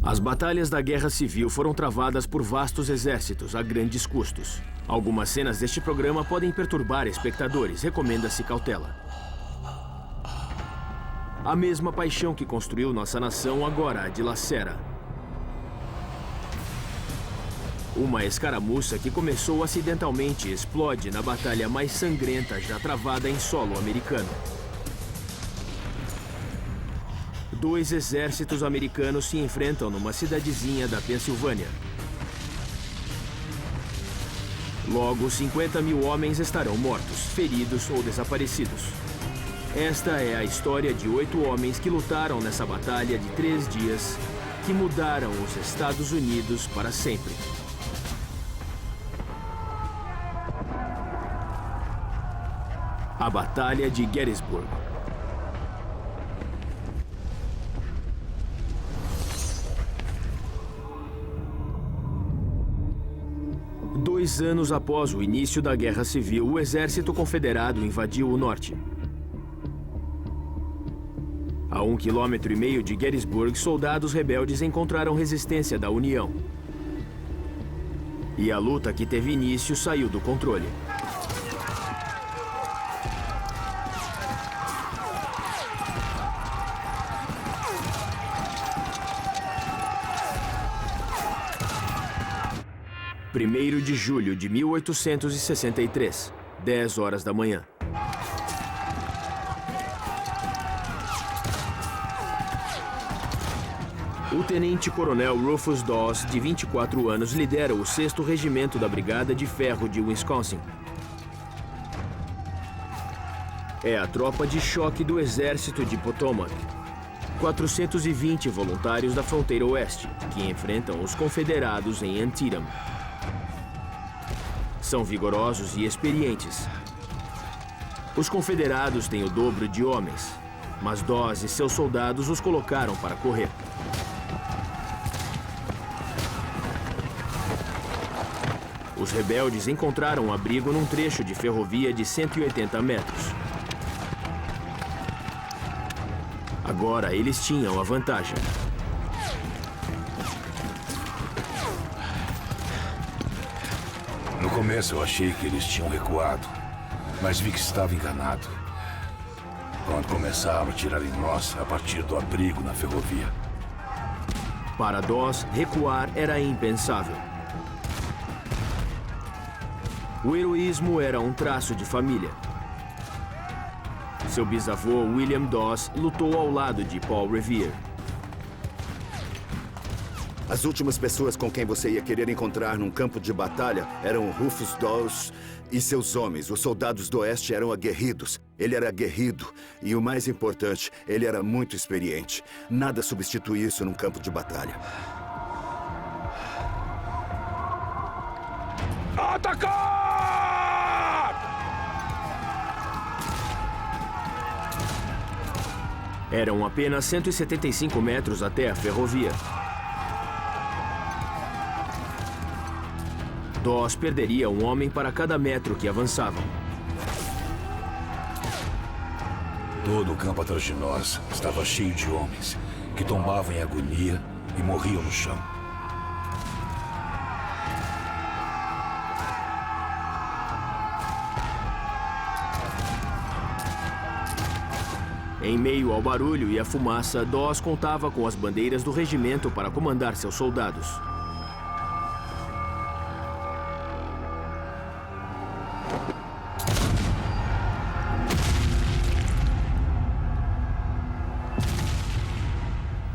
As batalhas da Guerra Civil foram travadas por vastos exércitos a grandes custos. Algumas cenas deste programa podem perturbar espectadores, recomenda-se cautela. A mesma paixão que construiu nossa nação agora a dilacera. Uma escaramuça que começou acidentalmente explode na batalha mais sangrenta já travada em solo americano. 2 exércitos americanos se enfrentam numa cidadezinha da Pensilvânia. Logo, 50 mil homens estarão mortos, feridos ou desaparecidos. Esta é a história de 8 homens que lutaram nessa batalha de 3 dias, que mudaram os Estados Unidos para sempre. A Batalha de Gettysburg. Dois anos após o início da Guerra Civil, o exército confederado invadiu o norte. A 1,5 km de Gettysburg, soldados rebeldes encontraram resistência da União. E a luta que teve início saiu do controle. Primeiro de julho de 1863, 10 horas da manhã. O tenente-coronel Rufus Dawes, de 24 anos, lidera o 6º Regimento da Brigada de Ferro de Wisconsin. É a tropa de choque do Exército de Potomac. 420 voluntários da fronteira oeste, que enfrentam os confederados em Antietam. São vigorosos e experientes. Os confederados têm o dobro de homens, mas Dawes e seus soldados os colocaram para correr. Os rebeldes encontraram abrigo num trecho de ferrovia de 180 metros. Agora eles tinham a vantagem. No começo eu achei que eles tinham recuado, mas vi que estava enganado. Quando começaram a tirar em nós a partir do abrigo na ferrovia. Para Dawes, recuar era impensável. O heroísmo era um traço de família. Seu bisavô, William Dawes, lutou ao lado de Paul Revere. As últimas pessoas com quem você ia querer encontrar num campo de batalha eram Rufus Dawes e seus homens. Os soldados do Oeste eram aguerridos. Ele era aguerrido e, o mais importante, ele era muito experiente. Nada substitui isso num campo de batalha. Atacar! Eram apenas 175 metros até a ferrovia. Dawes perderia um homem para cada metro que avançavam. Todo o campo atrás de nós estava cheio de homens que tombavam em agonia e morriam no chão. Em meio ao barulho e à fumaça, Dawes contava com as bandeiras do regimento para comandar seus soldados.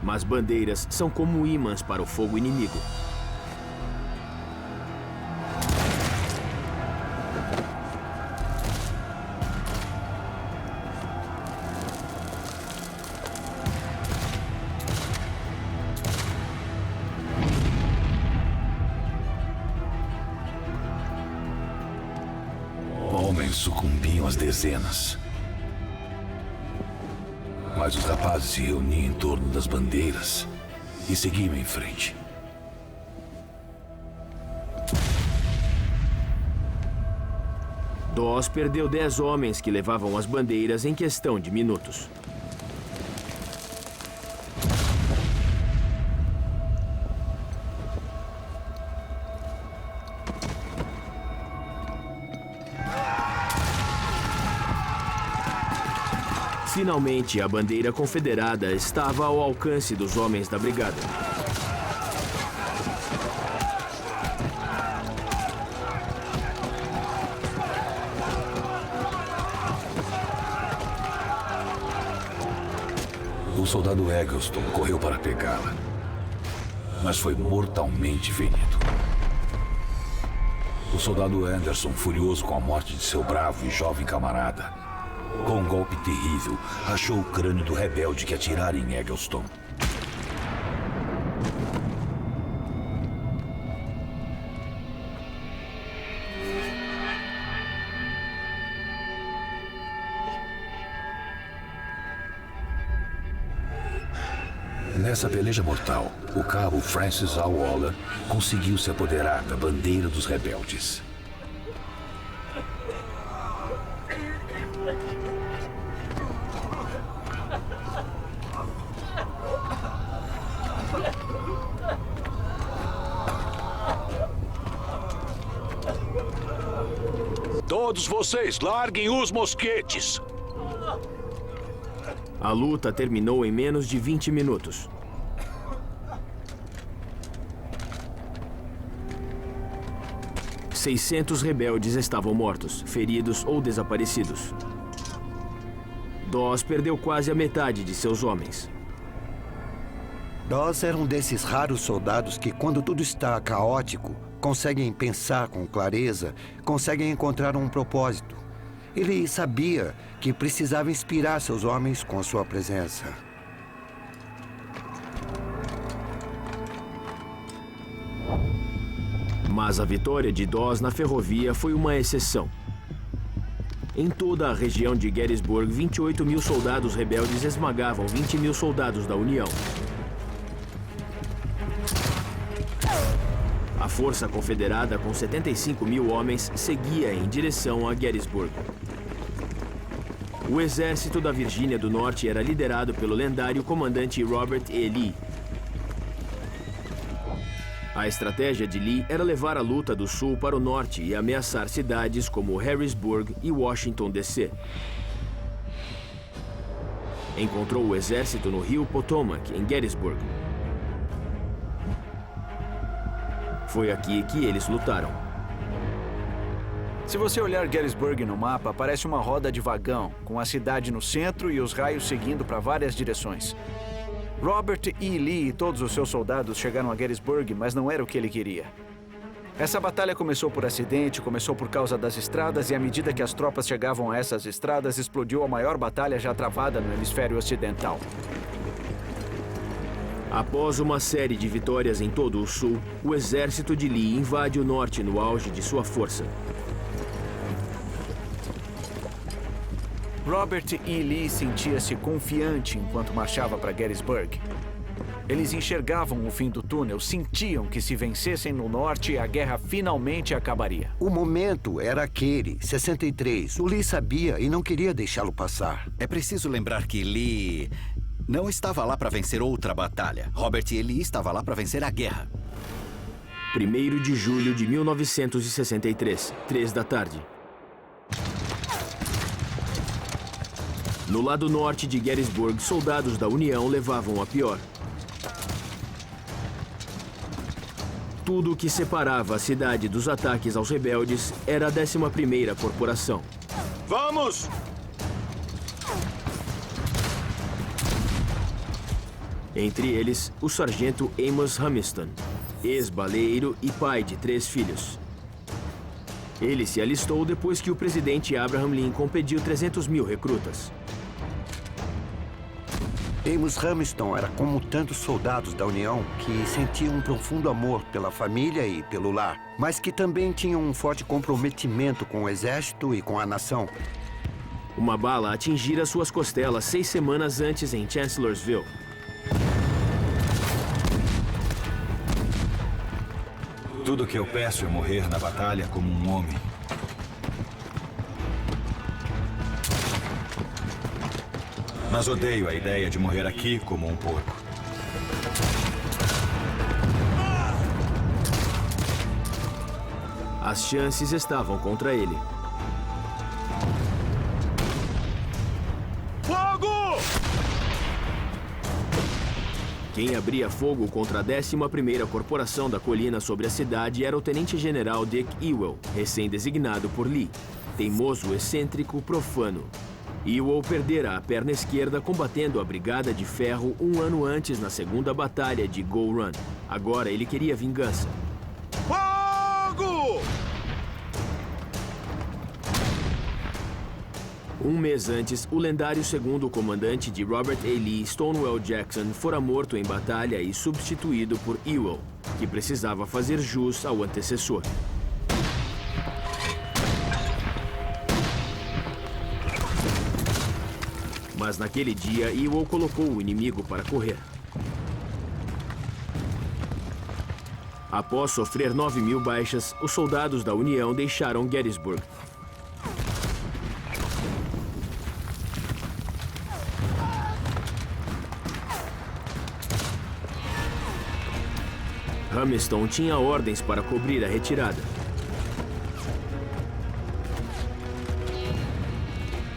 Mas bandeiras são como ímãs para o fogo inimigo. Homens sucumbiam às dezenas. Mas os rapazes se reuniam em torno das bandeiras e seguiam em frente. Dawes perdeu 10 homens que levavam as bandeiras em questão de minutos. Finalmente, a bandeira confederada estava ao alcance dos homens da brigada. O soldado Eggleston correu para pegá-la, mas foi mortalmente ferido. O soldado Anderson, furioso com a morte de seu bravo e jovem camarada, com um golpe terrível, rachou o crânio do rebelde que atirara em Eggleston. Nessa peleja mortal, o cabo Francis A. Waller conseguiu se apoderar da bandeira dos rebeldes. Todos vocês, larguem os mosquetes! A luta terminou em menos de 20 minutos. ...600 rebeldes estavam mortos, feridos ou desaparecidos. Dawes perdeu quase a metade de seus homens. Dawes era um desses raros soldados que, quando tudo está caótico, conseguem pensar com clareza, conseguem encontrar um propósito. Ele sabia que precisava inspirar seus homens com a sua presença. Mas a vitória de Dawes na ferrovia foi uma exceção. Em toda a região de Gettysburg, 28 mil soldados rebeldes esmagavam 20 mil soldados da União. A força confederada, com 75 mil homens, seguia em direção a Gettysburg. O exército da Virgínia do Norte era liderado pelo lendário comandante Robert E. Lee. A estratégia de Lee era levar a luta do sul para o norte e ameaçar cidades como Harrisburg e Washington, D.C. Encontrou o exército no rio Potomac, em Gettysburg. Foi aqui que eles lutaram. Se você olhar Gettysburg no mapa, parece uma roda de vagão, com a cidade no centro e os raios seguindo para várias direções. Robert E. Lee e todos os seus soldados chegaram a Gettysburg, mas não era o que ele queria. Essa batalha começou por acidente, começou por causa das estradas, e à medida que as tropas chegavam a essas estradas, explodiu a maior batalha já travada no hemisfério ocidental. Após uma série de vitórias em todo o sul, o exército de Lee invade o norte no auge de sua força. Robert E. Lee sentia-se confiante enquanto marchava para Gettysburg. Eles enxergavam o fim do túnel, sentiam que se vencessem no norte, a guerra finalmente acabaria. O momento era aquele, 63. O Lee sabia e não queria deixá-lo passar. É preciso lembrar que Lee não estava lá para vencer outra batalha. Robert E. Lee estava lá para vencer a guerra. 1º de julho de 1963, 3 da tarde. No lado norte de Gettysburg, soldados da União levavam a pior. Tudo o que separava a cidade dos ataques aos rebeldes era a 11ª Corporação. Vamos! Entre eles, o sargento Amos Humiston, ex-baleiro e pai de 3 filhos. Ele se alistou depois que o presidente Abraham Lincoln pediu 300 mil recrutas. Amos Humiston era como tantos soldados da União que sentiam um profundo amor pela família e pelo lar, mas que também tinham um forte comprometimento com o exército e com a nação. Uma bala atingira suas costelas 6 semanas antes em Chancellorsville. Tudo que eu peço é morrer na batalha como um homem. Mas odeio a ideia de morrer aqui como um porco. As chances estavam contra ele. Fogo! Quem abria fogo contra a 11ª Corporação da Colina sobre a cidade era o Tenente-General Dick Ewell, recém-designado por Lee. Teimoso, excêntrico, profano. Ewell perdera a perna esquerda combatendo a Brigada de Ferro um ano antes na segunda batalha de Bull Run. Agora ele queria vingança. Fogo! Um mês antes, o lendário segundo comandante de Robert A. Lee, Stonewall Jackson, fora morto em batalha e substituído por Ewell, que precisava fazer jus ao antecessor. Mas naquele dia, Ewell colocou o inimigo para correr. Após sofrer 9.000 baixas, os soldados da União deixaram Gettysburg. Hamilton tinha ordens para cobrir a retirada.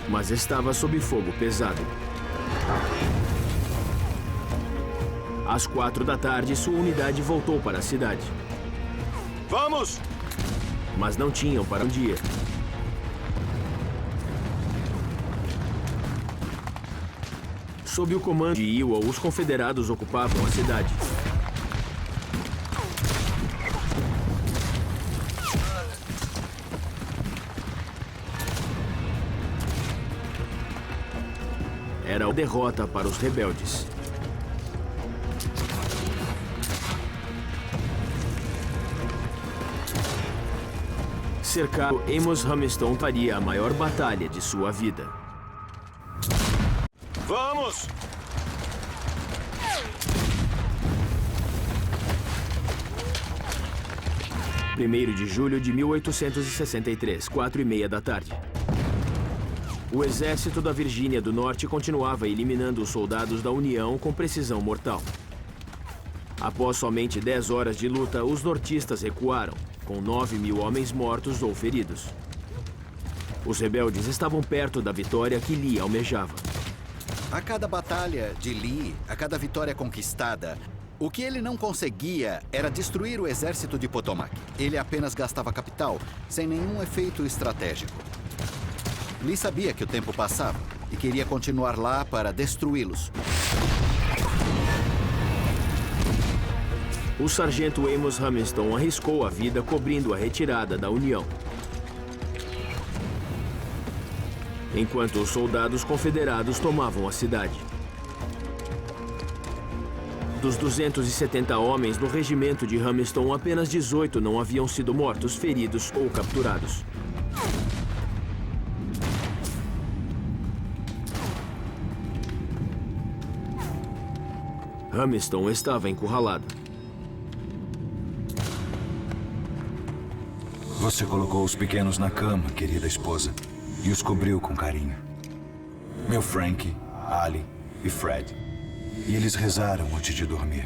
Mas estava sob fogo pesado. Às 4 da tarde, sua unidade voltou para a cidade. Vamos! Mas não tinham para um dia. Sob o comando de Ewell, os confederados ocupavam a cidade. Era a derrota para os rebeldes. Cercado, Amos Hamilton faria a maior batalha de sua vida. Vamos! Primeiro de julho de 1863, 4:30 da tarde. O exército da Virgínia do Norte continuava eliminando os soldados da União com precisão mortal. Após somente 10 horas de luta, os nortistas recuaram, com 9.000 homens mortos ou feridos. Os rebeldes estavam perto da vitória que Lee almejava. A cada batalha de Lee, a cada vitória conquistada, o que ele não conseguia era destruir o exército de Potomac. Ele apenas gastava capital, sem nenhum efeito estratégico. Lee sabia que o tempo passava e queria continuar lá para destruí-los. O sargento Amos Hamilton arriscou a vida cobrindo a retirada da União. Enquanto os soldados confederados tomavam a cidade. Dos 270 homens no regimento de Hamilton, apenas 18 não haviam sido mortos, feridos ou capturados. Hamilton estava encurralado. Você colocou os pequenos na cama, querida esposa, e os cobriu com carinho. Meu Frank, Ali e Fred. E eles rezaram antes de dormir.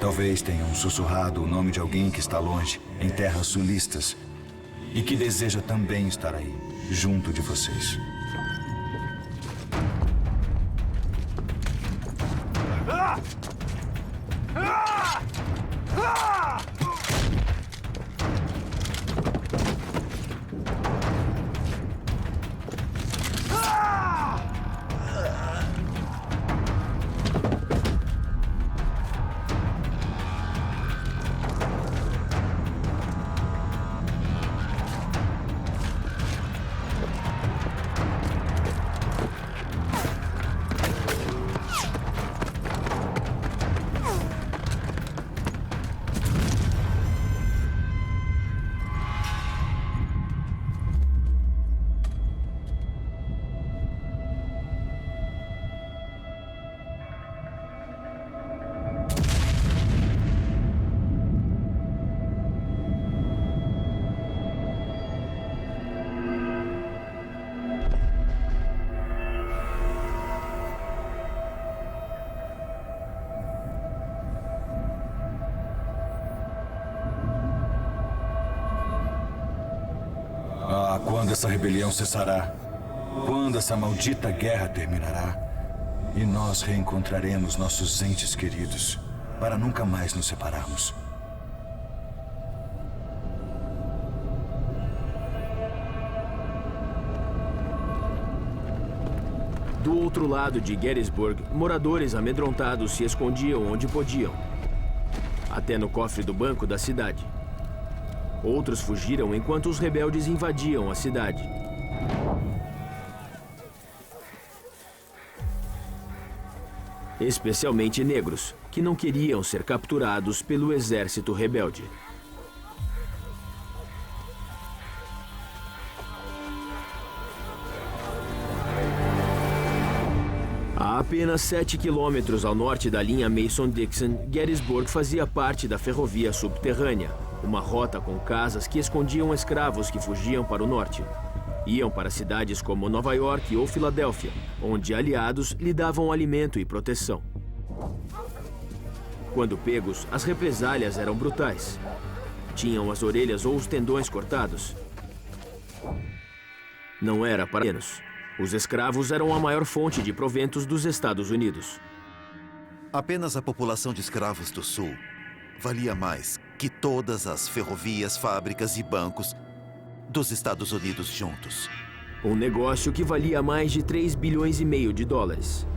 Talvez tenham sussurrado o nome de alguém que está longe, em terras sulistas, e que deseja também estar aí, junto de vocês. Quando essa rebelião cessará? Quando essa maldita guerra terminará? E nós reencontraremos nossos entes queridos, para nunca mais nos separarmos. Do outro lado de Gettysburg, moradores amedrontados se escondiam onde podiam, até no cofre do banco da cidade. Outros fugiram enquanto os rebeldes invadiam a cidade. Especialmente negros, que não queriam ser capturados pelo exército rebelde. A apenas 7 quilômetros ao norte da linha Mason-Dixon, Gettysburg fazia parte da ferrovia subterrânea, uma rota com casas que escondiam escravos que fugiam para o norte. Iam para cidades como Nova York ou Filadélfia, onde aliados lhe davam alimento e proteção. Quando pegos, as represálias eram brutais. Tinham as orelhas ou os tendões cortados. Não era para menos. Os escravos eram a maior fonte de proventos dos Estados Unidos. Apenas a população de escravos do Sul valia mais que todas as ferrovias, fábricas e bancos dos Estados Unidos juntos. Um negócio que valia mais de 3,5 bilhões de dólares.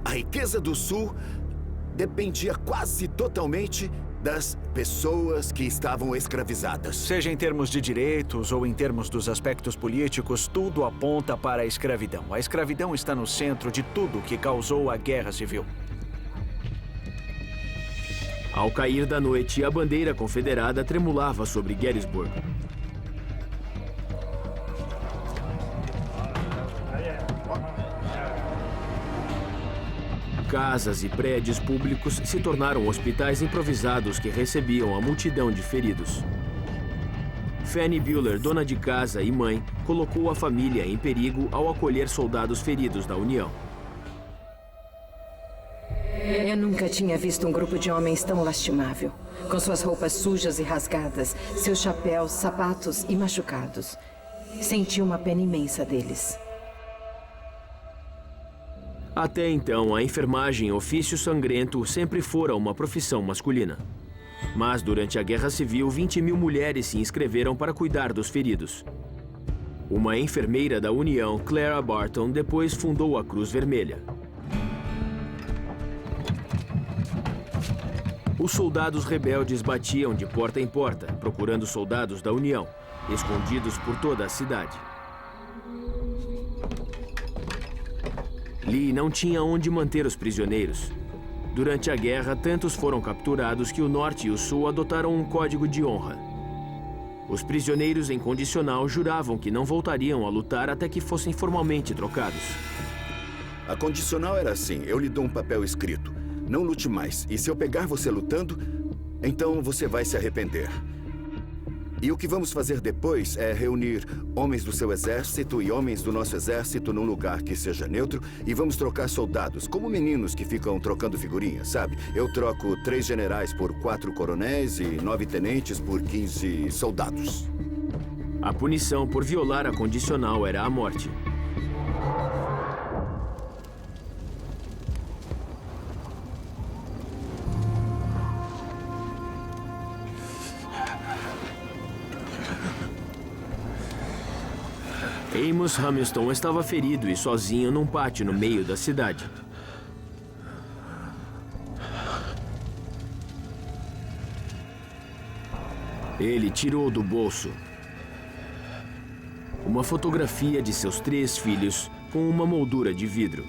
A riqueza do Sul dependia quase totalmente das pessoas que estavam escravizadas. Seja em termos de direitos ou em termos dos aspectos políticos, tudo aponta para a escravidão. A escravidão está no centro de tudo que causou a Guerra Civil. Ao cair da noite, a bandeira confederada tremulava sobre Gettysburg. Casas e prédios públicos se tornaram hospitais improvisados que recebiam a multidão de feridos. Fanny Bueller, dona de casa e mãe, colocou a família em perigo ao acolher soldados feridos da União. Eu nunca tinha visto um grupo de homens tão lastimável, com suas roupas sujas e rasgadas, seus chapéus, sapatos e machucados. Senti uma pena imensa deles. Até então, a enfermagem, ofício sangrento, sempre fora uma profissão masculina. Mas durante a Guerra Civil, 20.000 mulheres se inscreveram para cuidar dos feridos. Uma enfermeira da União, Clara Barton, depois fundou a Cruz Vermelha. Os soldados rebeldes batiam de porta em porta, procurando soldados da União, escondidos por toda a cidade. Lee não tinha onde manter os prisioneiros. Durante a guerra, tantos foram capturados que o Norte e o Sul adotaram um código de honra. Os prisioneiros em condicional juravam que não voltariam a lutar até que fossem formalmente trocados. A condicional era assim: eu lhe dou um papel escrito. Não lute mais. E se eu pegar você lutando, então você vai se arrepender. E o que vamos fazer depois é reunir homens do seu exército e homens do nosso exército num lugar que seja neutro e vamos trocar soldados, como meninos que ficam trocando figurinhas, sabe? Eu troco 3 generais por 4 coronéis e 9 tenentes por 15 soldados. A punição por violar a condicional era a morte. Amos Hamilton estava ferido e sozinho num pátio no meio da cidade. Ele tirou do bolso uma fotografia de seus 3 filhos com uma moldura de vidro.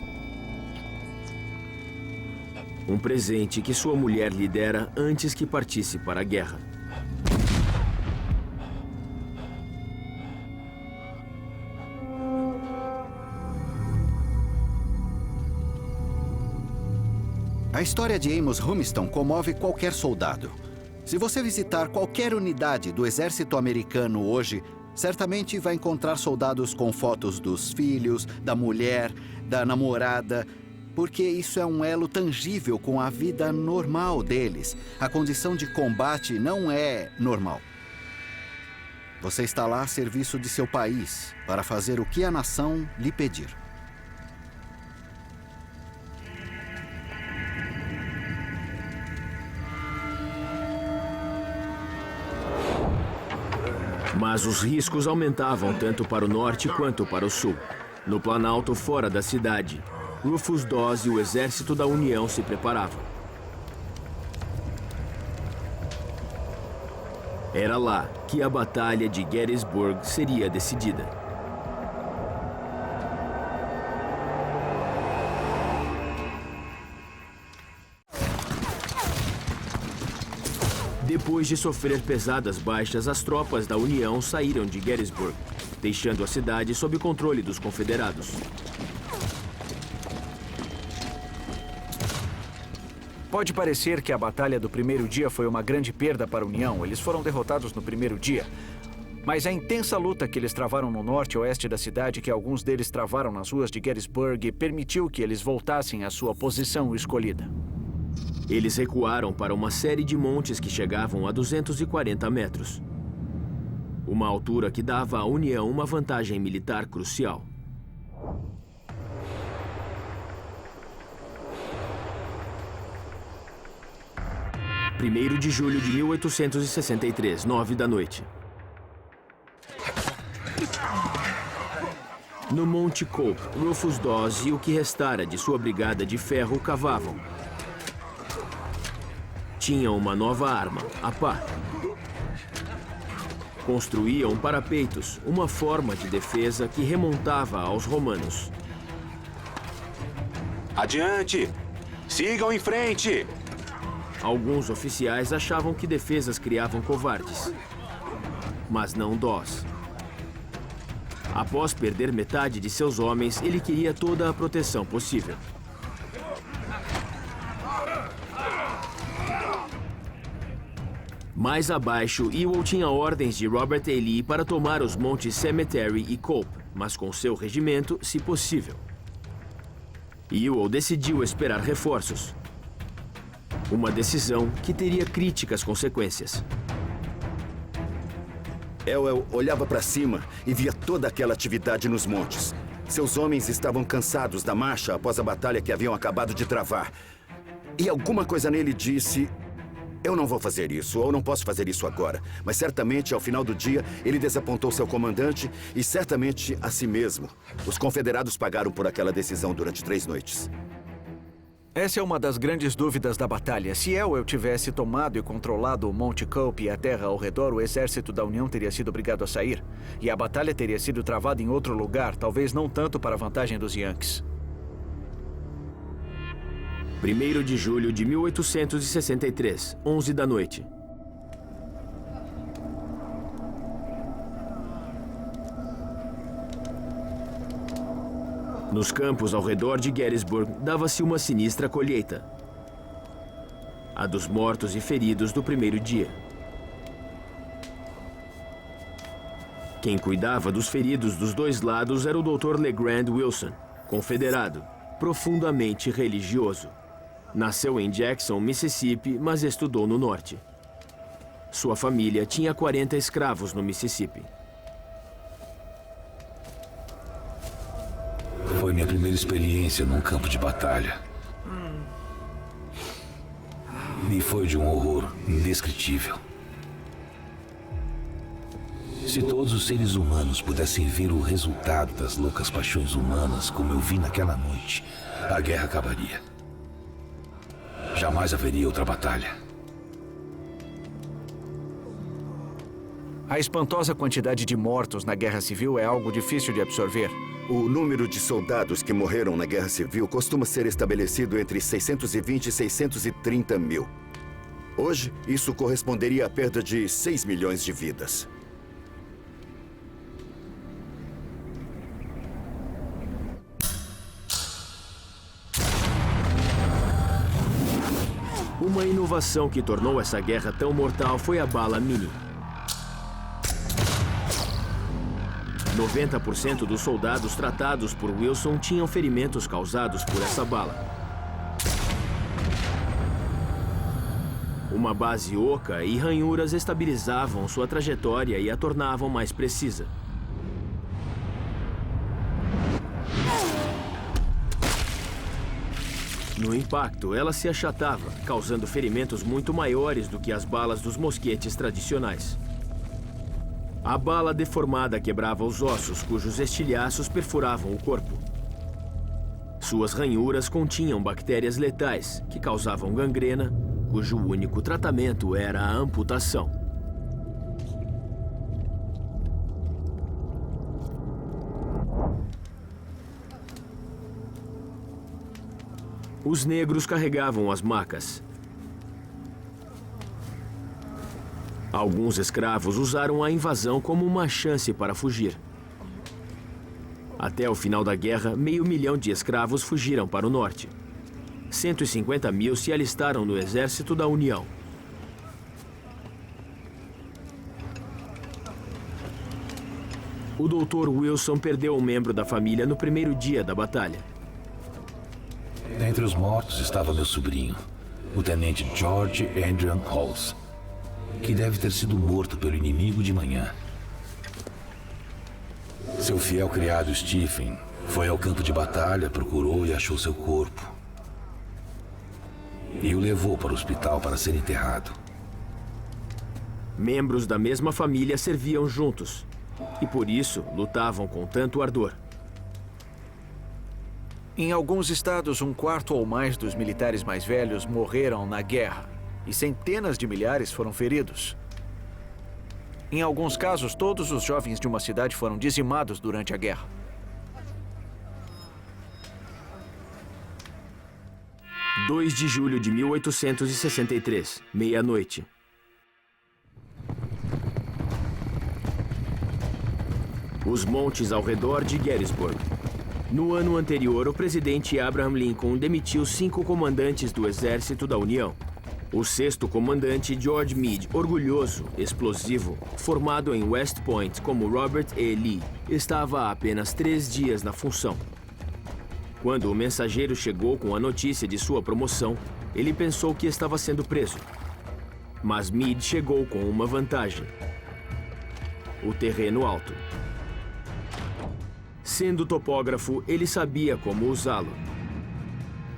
Um presente que sua mulher lhe dera antes que partisse para a guerra. A história de Amos Hamilton comove qualquer soldado. Se você visitar qualquer unidade do exército americano hoje, certamente vai encontrar soldados com fotos dos filhos, da mulher, da namorada, porque isso é um elo tangível com a vida normal deles. A condição de combate não é normal. Você está lá a serviço de seu país, para fazer o que a nação lhe pedir. Mas os riscos aumentavam tanto para o norte quanto para o sul. No planalto fora da cidade, Rufus Dawes e o exército da União se preparavam. Era lá que a Batalha de Gettysburg seria decidida. Depois de sofrer pesadas baixas, as tropas da União saíram de Gettysburg, deixando a cidade sob controle dos confederados. Pode parecer que a batalha do primeiro dia foi uma grande perda para a União. Eles foram derrotados no primeiro dia. Mas a intensa luta que eles travaram no norte e oeste da cidade, que alguns deles travaram nas ruas de Gettysburg, permitiu que eles voltassem à sua posição escolhida. Eles recuaram para uma série de montes que chegavam a 240 metros. Uma altura que dava à União uma vantagem militar crucial. Primeiro de julho de 1863, 9 da noite. No Monte Cope, Rufus Dawes e o que restara de sua brigada de ferro cavavam. Tinham uma nova arma, a pá. Construíam parapeitos, uma forma de defesa que remontava aos romanos. Adiante! Sigam em frente! Alguns oficiais achavam que defesas criavam covardes. Mas não Dawes. Após perder metade de seus homens, ele queria toda a proteção possível. Mais abaixo, Ewell tinha ordens de Robert E. Lee para tomar os montes Cemetery e Cope, mas com seu regimento, se possível. Ewell decidiu esperar reforços. Uma decisão que teria críticas consequências. Ewell olhava para cima e via toda aquela atividade nos montes. Seus homens estavam cansados da marcha após a batalha que haviam acabado de travar. E alguma coisa nele disse: eu não vou fazer isso, ou não posso fazer isso agora. Mas certamente, ao final do dia, ele desapontou seu comandante e certamente a si mesmo. Os confederados pagaram por aquela decisão durante 3 noites. Essa é uma das grandes dúvidas da batalha. Se Ewell tivesse tomado e controlado o Monte Cope e a terra ao redor, o exército da União teria sido obrigado a sair. E a batalha teria sido travada em outro lugar, talvez não tanto para a vantagem dos Yankees. 1º de julho de 1863, 11 da noite. Nos campos ao redor de Gettysburg, dava-se uma sinistra colheita. A dos mortos e feridos do primeiro dia. Quem cuidava dos feridos dos dois lados era o Dr. LeGrand Wilson, confederado, profundamente religioso. Nasceu em Jackson, Mississippi, mas estudou no norte. Sua família tinha 40 escravos no Mississippi. Foi minha primeira experiência num campo de batalha. E foi de um horror indescritível. Se todos os seres humanos pudessem ver o resultado das loucas paixões humanas como eu vi naquela noite, a guerra acabaria. Jamais haveria outra batalha. A espantosa quantidade de mortos na Guerra Civil é algo difícil de absorver. O número de soldados que morreram na Guerra Civil costuma ser estabelecido entre 620 e 630 mil. Hoje, isso corresponderia à perda de 6 milhões de vidas. Uma inovação que tornou essa guerra tão mortal foi a bala mini. 90% dos soldados tratados por Wilson tinham ferimentos causados por essa bala. Uma base oca e ranhuras estabilizavam sua trajetória e a tornavam mais precisa. No impacto, ela se achatava, causando ferimentos muito maiores do que as balas dos mosquetes tradicionais. A bala deformada quebrava os ossos, cujos estilhaços perfuravam o corpo. Suas ranhuras continham bactérias letais, que causavam gangrena, cujo único tratamento era a amputação. Os negros carregavam as macas. Alguns escravos usaram a invasão como uma chance para fugir. Até o final da guerra, 500 mil de escravos fugiram para o norte. 150 mil se alistaram no exército da União. O Dr. Wilson perdeu um membro da família no primeiro dia da batalha. Entre os mortos estava meu sobrinho, o tenente George Adrian Halls, que deve ter sido morto pelo inimigo de manhã. Seu fiel criado Stephen foi ao campo de batalha, procurou e achou seu corpo. E o levou para o hospital para ser enterrado. Membros da mesma família serviam juntos, e por isso lutavam com tanto ardor. Em alguns estados, 1/4 ou mais dos militares mais velhos morreram na guerra, e centenas de milhares foram feridos. Em alguns casos, todos os jovens de uma cidade foram dizimados durante a guerra. – 2 de julho de 1863, meia-noite. Os montes ao redor de Gettysburg. No ano anterior, o presidente Abraham Lincoln demitiu 5 comandantes do Exército da União. O 6º comandante, George Meade, orgulhoso, explosivo, formado em West Point como Robert E. Lee, estava há apenas 3 dias na função. Quando o mensageiro chegou com a notícia de sua promoção, ele pensou que estava sendo preso. Mas Meade chegou com uma vantagem: o terreno alto. Sendo topógrafo, ele sabia como usá-lo.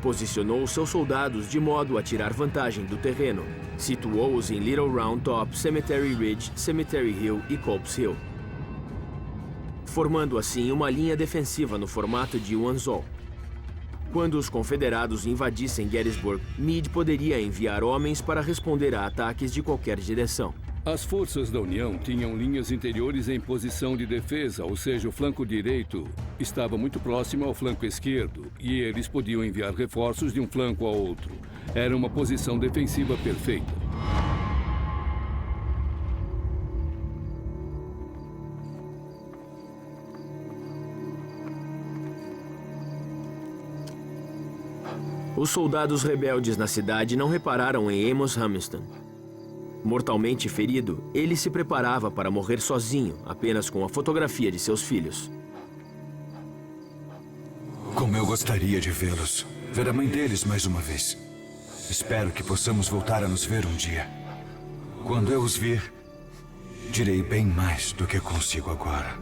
Posicionou seus soldados de modo a tirar vantagem do terreno. Situou-os em Little Round Top, Cemetery Ridge, Cemetery Hill e Culp's Hill, formando assim uma linha defensiva no formato de um anzol. Quando os confederados invadissem Gettysburg, Meade poderia enviar homens para responder a ataques de qualquer direção. As forças da União tinham linhas interiores em posição de defesa, ou seja, o flanco direito estava muito próximo ao flanco esquerdo e eles podiam enviar reforços de um flanco ao outro. Era uma posição defensiva perfeita. Os soldados rebeldes na cidade não repararam em Amos Hamilton. Mortalmente ferido, ele se preparava para morrer sozinho, apenas com a fotografia de seus filhos. Como eu gostaria de vê-los. Ver a mãe deles mais uma vez. Espero que possamos voltar a nos ver um dia. Quando eu os vir, direi bem mais do que consigo agora.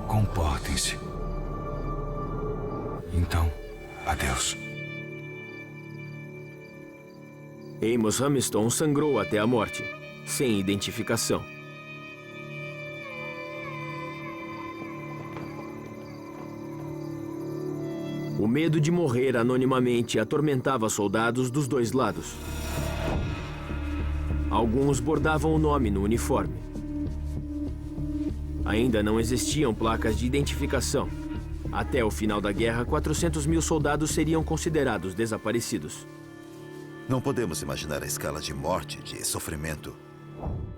Comportem-se. Então, adeus. Amos Hamilton sangrou até a morte, sem identificação. O medo de morrer anonimamente atormentava soldados dos dois lados. Alguns bordavam o nome no uniforme. Ainda não existiam placas de identificação. Até o final da guerra, 400 mil soldados seriam considerados desaparecidos. Não podemos imaginar a escala de morte, de sofrimento.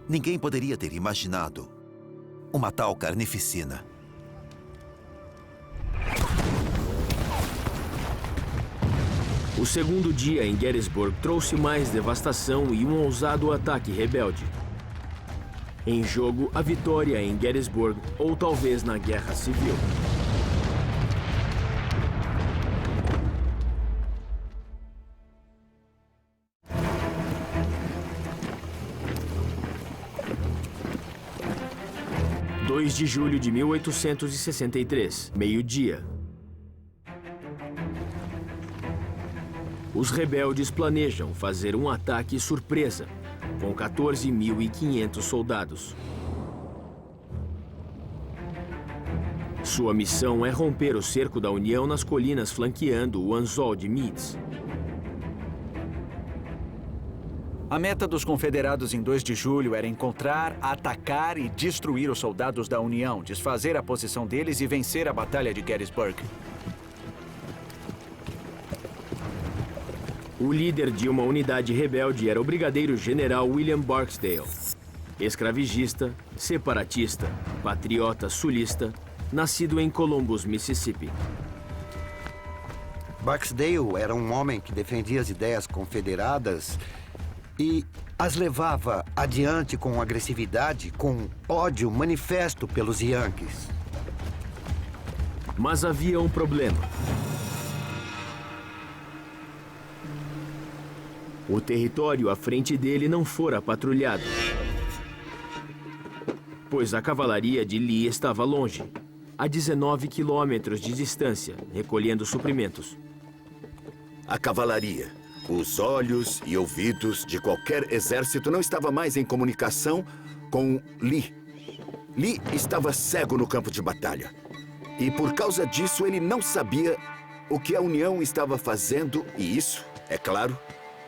Ninguém poderia ter imaginado uma tal carnificina. O segundo dia em Gettysburg trouxe mais devastação e um ousado ataque rebelde. Em jogo, a vitória em Gettysburg ou talvez na Guerra Civil. – 2 de julho de 1863, meio-dia. Os rebeldes planejam fazer um ataque surpresa, com 14.500 soldados. Sua missão é romper o cerco da União nas colinas flanqueando o Anzol de Meade. A meta dos confederados em 2 de julho era encontrar, atacar e destruir os soldados da União, desfazer a posição deles e vencer a Batalha de Gettysburg. O líder de uma unidade rebelde era o brigadeiro-general William Barksdale. Escravagista, separatista, patriota sulista, nascido em Columbus, Mississippi. Barksdale era um homem que defendia as ideias confederadas e as levava adiante com agressividade, com ódio manifesto pelos Yankees. Mas havia um problema. O território à frente dele não fora patrulhado, pois a cavalaria de Lee estava longe, a 19 quilômetros de distância, recolhendo suprimentos. A cavalaria, os olhos e ouvidos de qualquer exército não estava mais em comunicação com Lee. Lee estava cego no campo de batalha. E por causa disso, ele não sabia o que a União estava fazendo, e isso, é claro,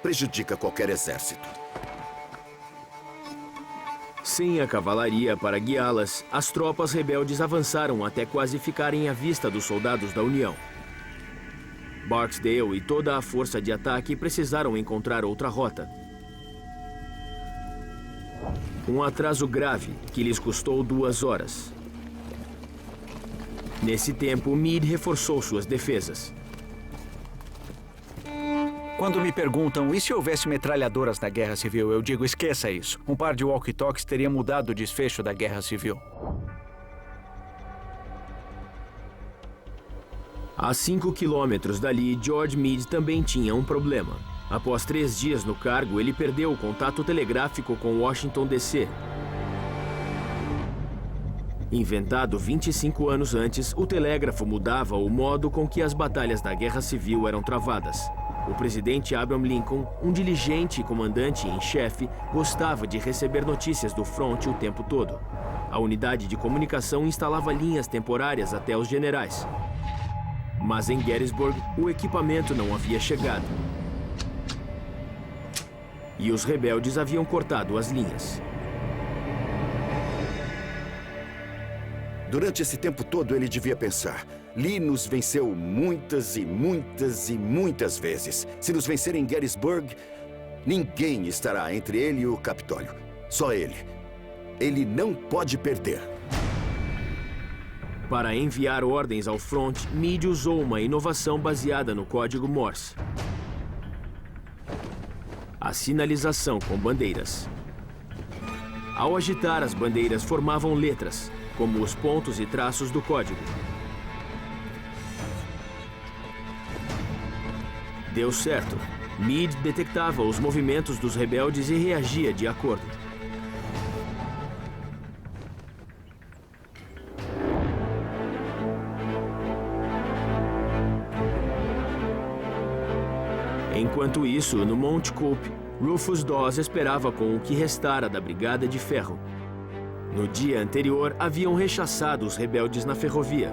prejudica qualquer exército. Sem a cavalaria para guiá-las, as tropas rebeldes avançaram até quase ficarem à vista dos soldados da União. Barksdale e toda a força de ataque precisaram encontrar outra rota. Um atraso grave que lhes custou 2 horas. Nesse tempo, Meade reforçou suas defesas. Quando me perguntam, e se houvesse metralhadoras na Guerra Civil, eu digo, esqueça isso. Um par de walkie-talkies teria mudado o desfecho da Guerra Civil. A 5 quilômetros dali, George Meade também tinha um problema. Após 3 dias no cargo, ele perdeu o contato telegráfico com Washington, D.C. Inventado 25 anos antes, o telégrafo mudava o modo com que as batalhas da Guerra Civil eram travadas. O presidente Abraham Lincoln, um diligente e comandante em chefe, gostava de receber notícias do fronte o tempo todo. A unidade de comunicação instalava linhas temporárias até os generais. Mas em Gettysburg, o equipamento não havia chegado. E os rebeldes haviam cortado as linhas. Durante esse tempo todo, ele devia pensar: Lee nos venceu muitas e muitas e muitas vezes. Se nos vencer em Gettysburg, ninguém estará entre ele e o Capitólio. Só ele. Ele não pode perder. Para enviar ordens ao fronte, Meade usou uma inovação baseada no código Morse. A sinalização com bandeiras. Ao agitar as bandeiras, formavam letras, como os pontos e traços do código. Deu certo. Meade detectava os movimentos dos rebeldes e reagia de acordo. Enquanto isso, no Monte Coop, Rufus Dawes esperava com o que restara da Brigada de Ferro. No dia anterior, haviam rechaçado os rebeldes na ferrovia.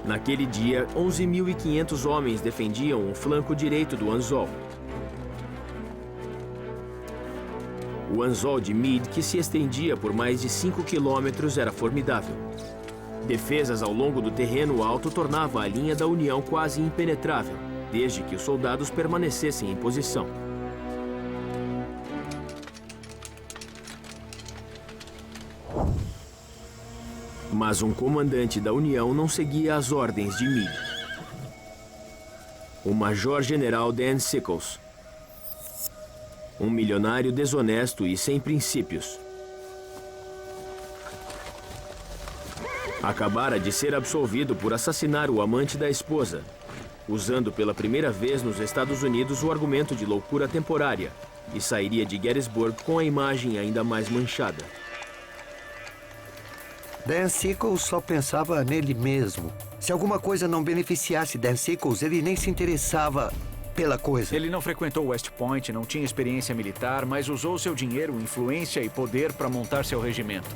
Naquele dia, 11.500 homens defendiam o flanco direito do Anzol. O Anzol de Meade, que se estendia por mais de 5 quilômetros, era formidável. Defesas ao longo do terreno alto tornavam a linha da União quase impenetrável, desde que os soldados permanecessem em posição. Mas um comandante da União não seguia as ordens de Meade. O major-general Dan Sickles. Um milionário desonesto e sem princípios. Acabara de ser absolvido por assassinar o amante da esposa, usando pela primeira vez nos Estados Unidos o argumento de loucura temporária, e sairia de Gettysburg com a imagem ainda mais manchada. Dan Sickles só pensava nele mesmo. Se alguma coisa não beneficiasse Dan Sickles, ele nem se interessava pela coisa. Ele não frequentou West Point, não tinha experiência militar, mas usou seu dinheiro, influência e poder para montar seu regimento.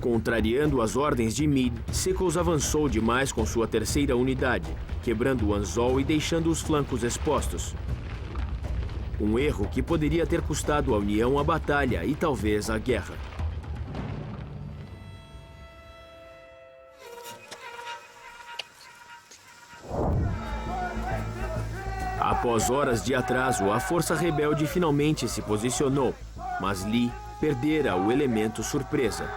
Contrariando as ordens de Meade, Sickles avançou demais com sua terceira unidade, quebrando o anzol e deixando os flancos expostos. Um erro que poderia ter custado à União a batalha e talvez a guerra. Após horas de atraso, a força rebelde finalmente se posicionou, mas Lee perdera o elemento surpresa.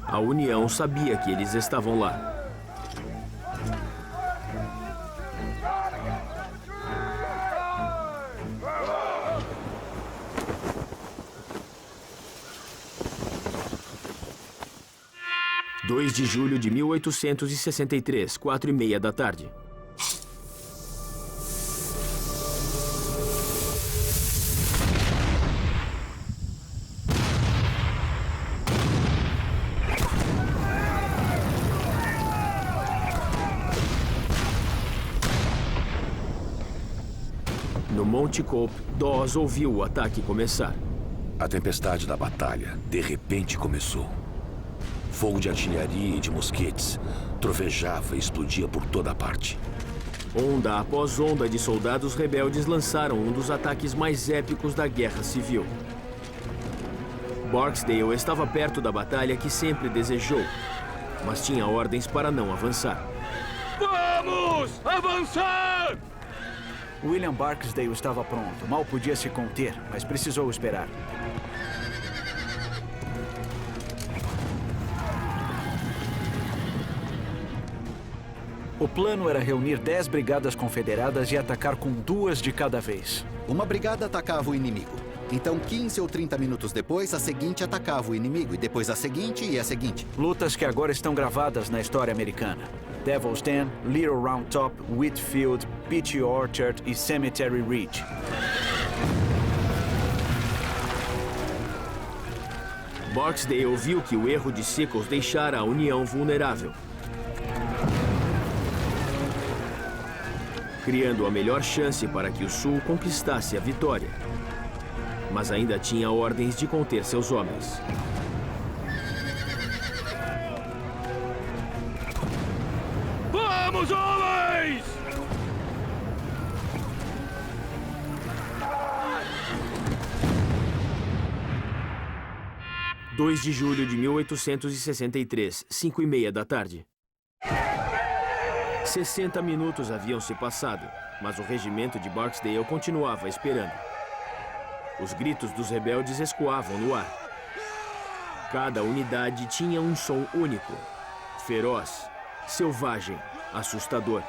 A União sabia que eles estavam lá. (2 de julho de 1863, 4:30 da tarde. No Monte Cope, Dawes ouviu o ataque começar. A tempestade da batalha, de repente, começou. Fogo de artilharia e de mosquetes trovejava e explodia por toda parte. Onda após onda de soldados rebeldes lançaram um dos ataques mais épicos da Guerra Civil. Barksdale estava perto da batalha que sempre desejou, mas tinha ordens para não avançar. Vamos avançar! William Barksdale estava pronto. Mal podia se conter, mas precisou esperar. O plano era reunir 10 brigadas confederadas e atacar com 2 de cada vez. Uma brigada atacava o inimigo. Então, 15 ou 30 minutos depois, a seguinte atacava o inimigo. E depois a seguinte e a seguinte. Lutas que agora estão gravadas na história americana. Devil's Den, Little Round Top, Whitfield, Peachy Orchard e Cemetery Ridge. Barksdale viu que o erro de Sickles deixara a União vulnerável, criando a melhor chance para que o Sul conquistasse a vitória. Mas ainda tinha ordens de conter seus homens. Vamos, homens! (2 de julho de 1863, 5:30 da tarde. 60 minutos haviam se passado, mas o regimento de Barksdale continuava esperando. Os gritos dos rebeldes ecoavam no ar. Cada unidade tinha um som único, feroz, selvagem, assustador.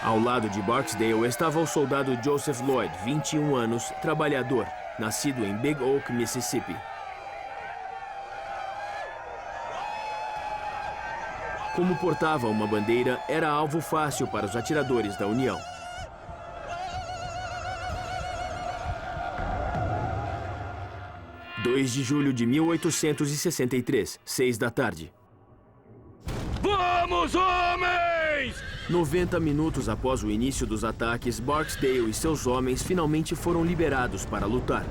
Ao lado de Barksdale estava o soldado Joseph Lloyd, 21 anos, trabalhador, nascido em Big Oak, Mississippi. Como portava uma bandeira, era alvo fácil para os atiradores da União. (2 de julho de 1863, 6 da tarde. Vamos, homens! 90 minutos após o início dos ataques, Barksdale e seus homens finalmente foram liberados para lutar.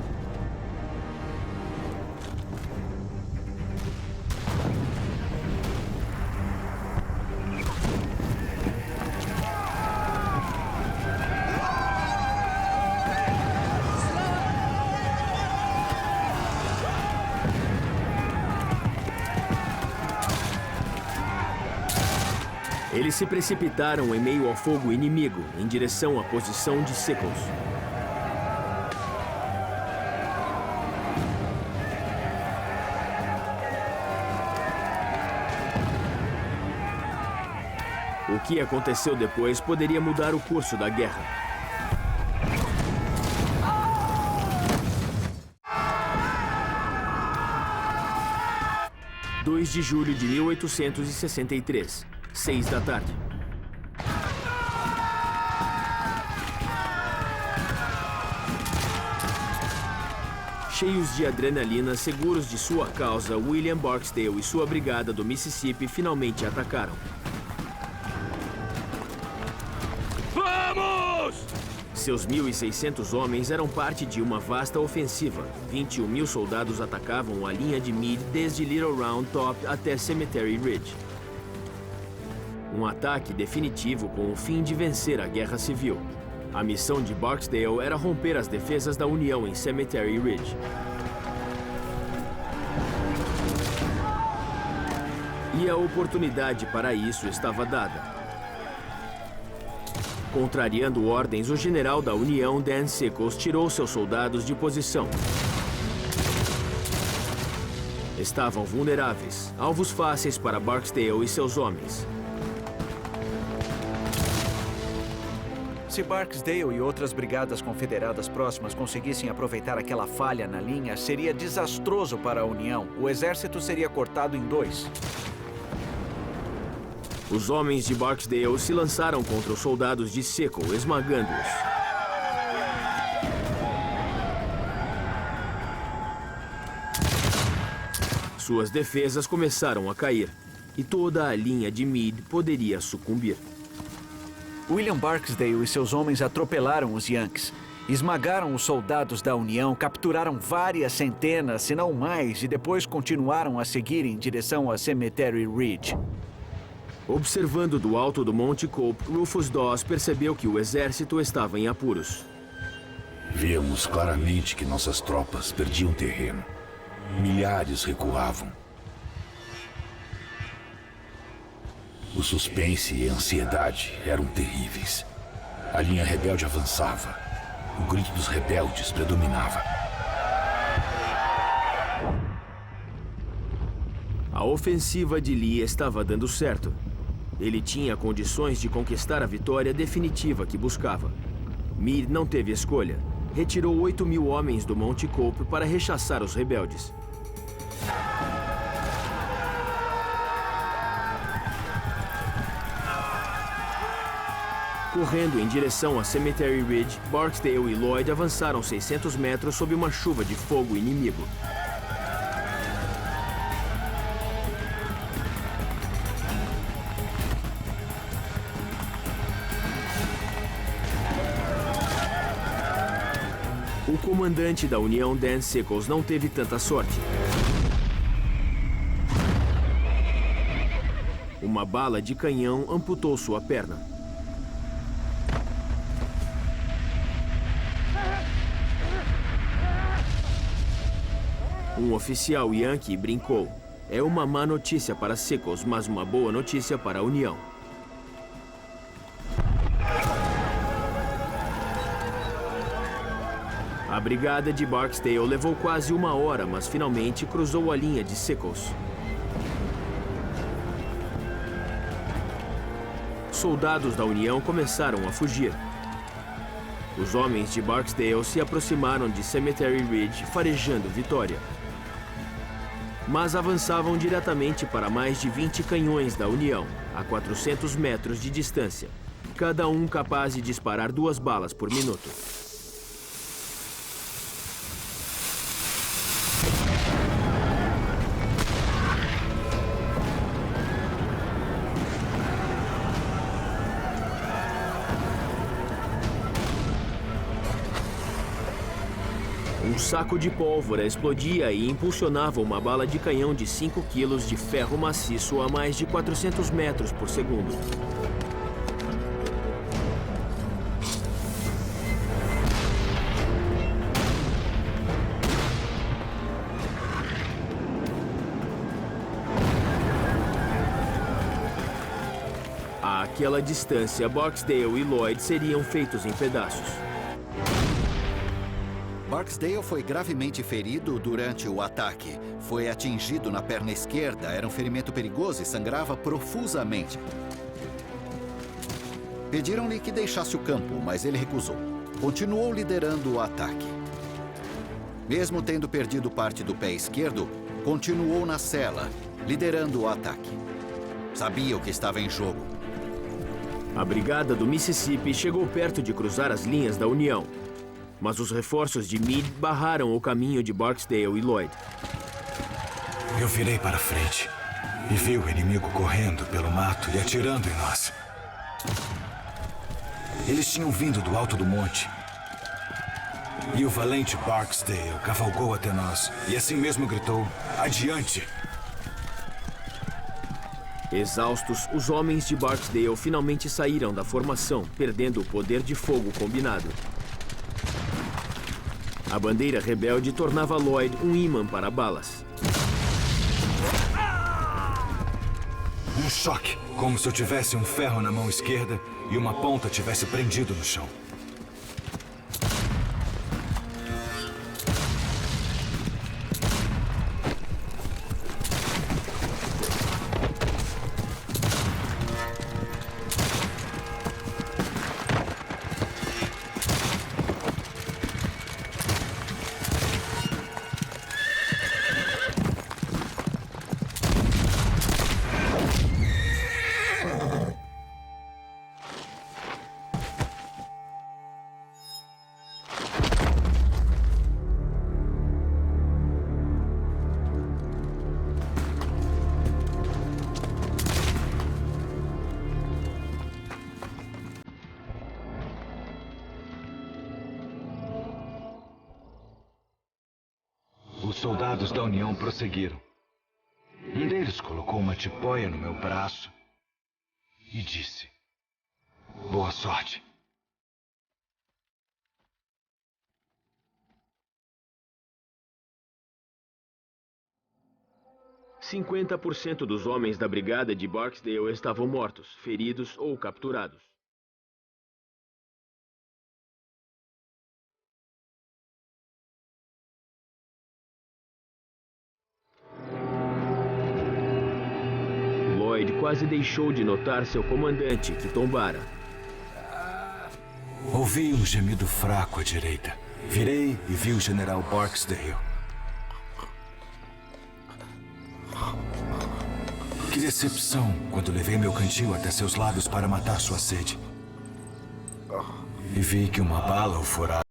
Eles se precipitaram em meio ao fogo inimigo, em direção à posição de Sickles. O que aconteceu depois poderia mudar o curso da guerra. 2 de julho de 1863, 6 da tarde. Cheios de adrenalina, seguros de sua causa, William Barksdale e sua brigada do Mississippi finalmente atacaram. Vamos! Seus 1.600 homens eram parte de uma vasta ofensiva. 21 mil soldados atacavam a linha de Meade desde Little Round Top até Cemetery Ridge. Um ataque definitivo com o fim de vencer a Guerra Civil. A missão de Barksdale era romper as defesas da União em Cemetery Ridge. E a oportunidade para isso estava dada. Contrariando ordens, o general da União, Dan Sickles, tirou seus soldados de posição. Estavam vulneráveis, alvos fáceis para Barksdale e seus homens. Se Barksdale e outras brigadas confederadas próximas conseguissem aproveitar aquela falha na linha, seria desastroso para a União. O exército seria cortado em 2. Os homens de Barksdale se lançaram contra os soldados de Sickles, esmagando-os. Suas defesas começaram a cair, e toda a linha de Meade poderia sucumbir. William Barksdale e seus homens atropelaram os Yankees. Esmagaram os soldados da União, capturaram várias centenas, se não mais, e depois continuaram a seguir em direção a Cemetery Ridge. Observando do alto do Monte Cope, Rufus Dawes percebeu que o exército estava em apuros. Víamos claramente que nossas tropas perdiam terreno. Milhares recuavam. O suspense e a ansiedade eram terríveis. A linha rebelde avançava. O grito dos rebeldes predominava. A ofensiva de Lee estava dando certo. Ele tinha condições de conquistar a vitória definitiva que buscava. Meade não teve escolha. Retirou 8 mil homens do Monte Cope para rechaçar os rebeldes. Correndo em direção a Cemetery Ridge, Barksdale e Lloyd avançaram 600 metros sob uma chuva de fogo inimigo. O comandante da União, Dan Sickles, não teve tanta sorte. Uma bala de canhão amputou sua perna. Um oficial Yankee brincou. É uma má notícia para Sickles, mas uma boa notícia para a União. A brigada de Barksdale levou quase 1 hora, mas finalmente cruzou a linha de Sickles. Soldados da União começaram a fugir. Os homens de Barksdale se aproximaram de Cemetery Ridge, farejando vitória. Mas avançavam diretamente para mais de 20 canhões da União, a 400 metros de distância, cada um capaz de disparar 2 balas por minuto. Um saco de pólvora explodia e impulsionava uma bala de canhão de 5 quilos de ferro maciço a mais de 400 metros por segundo. Àquela distância, Barksdale e Lloyd seriam feitos em pedaços. Barksdale foi gravemente ferido durante o ataque. Foi atingido na perna esquerda, era um ferimento perigoso e sangrava profusamente. Pediram-lhe que deixasse o campo, mas ele recusou. Continuou liderando o ataque. Mesmo tendo perdido parte do pé esquerdo, continuou na cela. liderando o ataque. Sabia o que estava em jogo. A brigada do Mississippi chegou perto de cruzar as linhas da União, mas os reforços de Meade barraram o caminho de Barksdale e Lloyd. Eu virei para frente e vi o inimigo correndo pelo mato e atirando em nós. Eles tinham vindo do alto do monte. E o valente Barksdale cavalgou até nós e assim mesmo gritou: "Adiante!" Exaustos, os homens de Barksdale finalmente saíram da formação, perdendo o poder de fogo combinado. A bandeira rebelde tornava Lloyd um ímã para balas. Um choque, como se eu tivesse um ferro na mão esquerda e uma ponta tivesse prendido no chão. Os soldados da União prosseguiram. Um deles colocou uma tipóia no meu braço e disse: "Boa sorte." 50% dos homens da brigada de Barksdale estavam mortos, feridos ou capturados. Lloyd quase deixou de notar seu comandante, que tombara. Ouvi um gemido fraco à direita. Virei e vi o general Barksdale. Que decepção quando levei meu cantil até seus lábios para matar sua sede. E vi que uma bala o furara.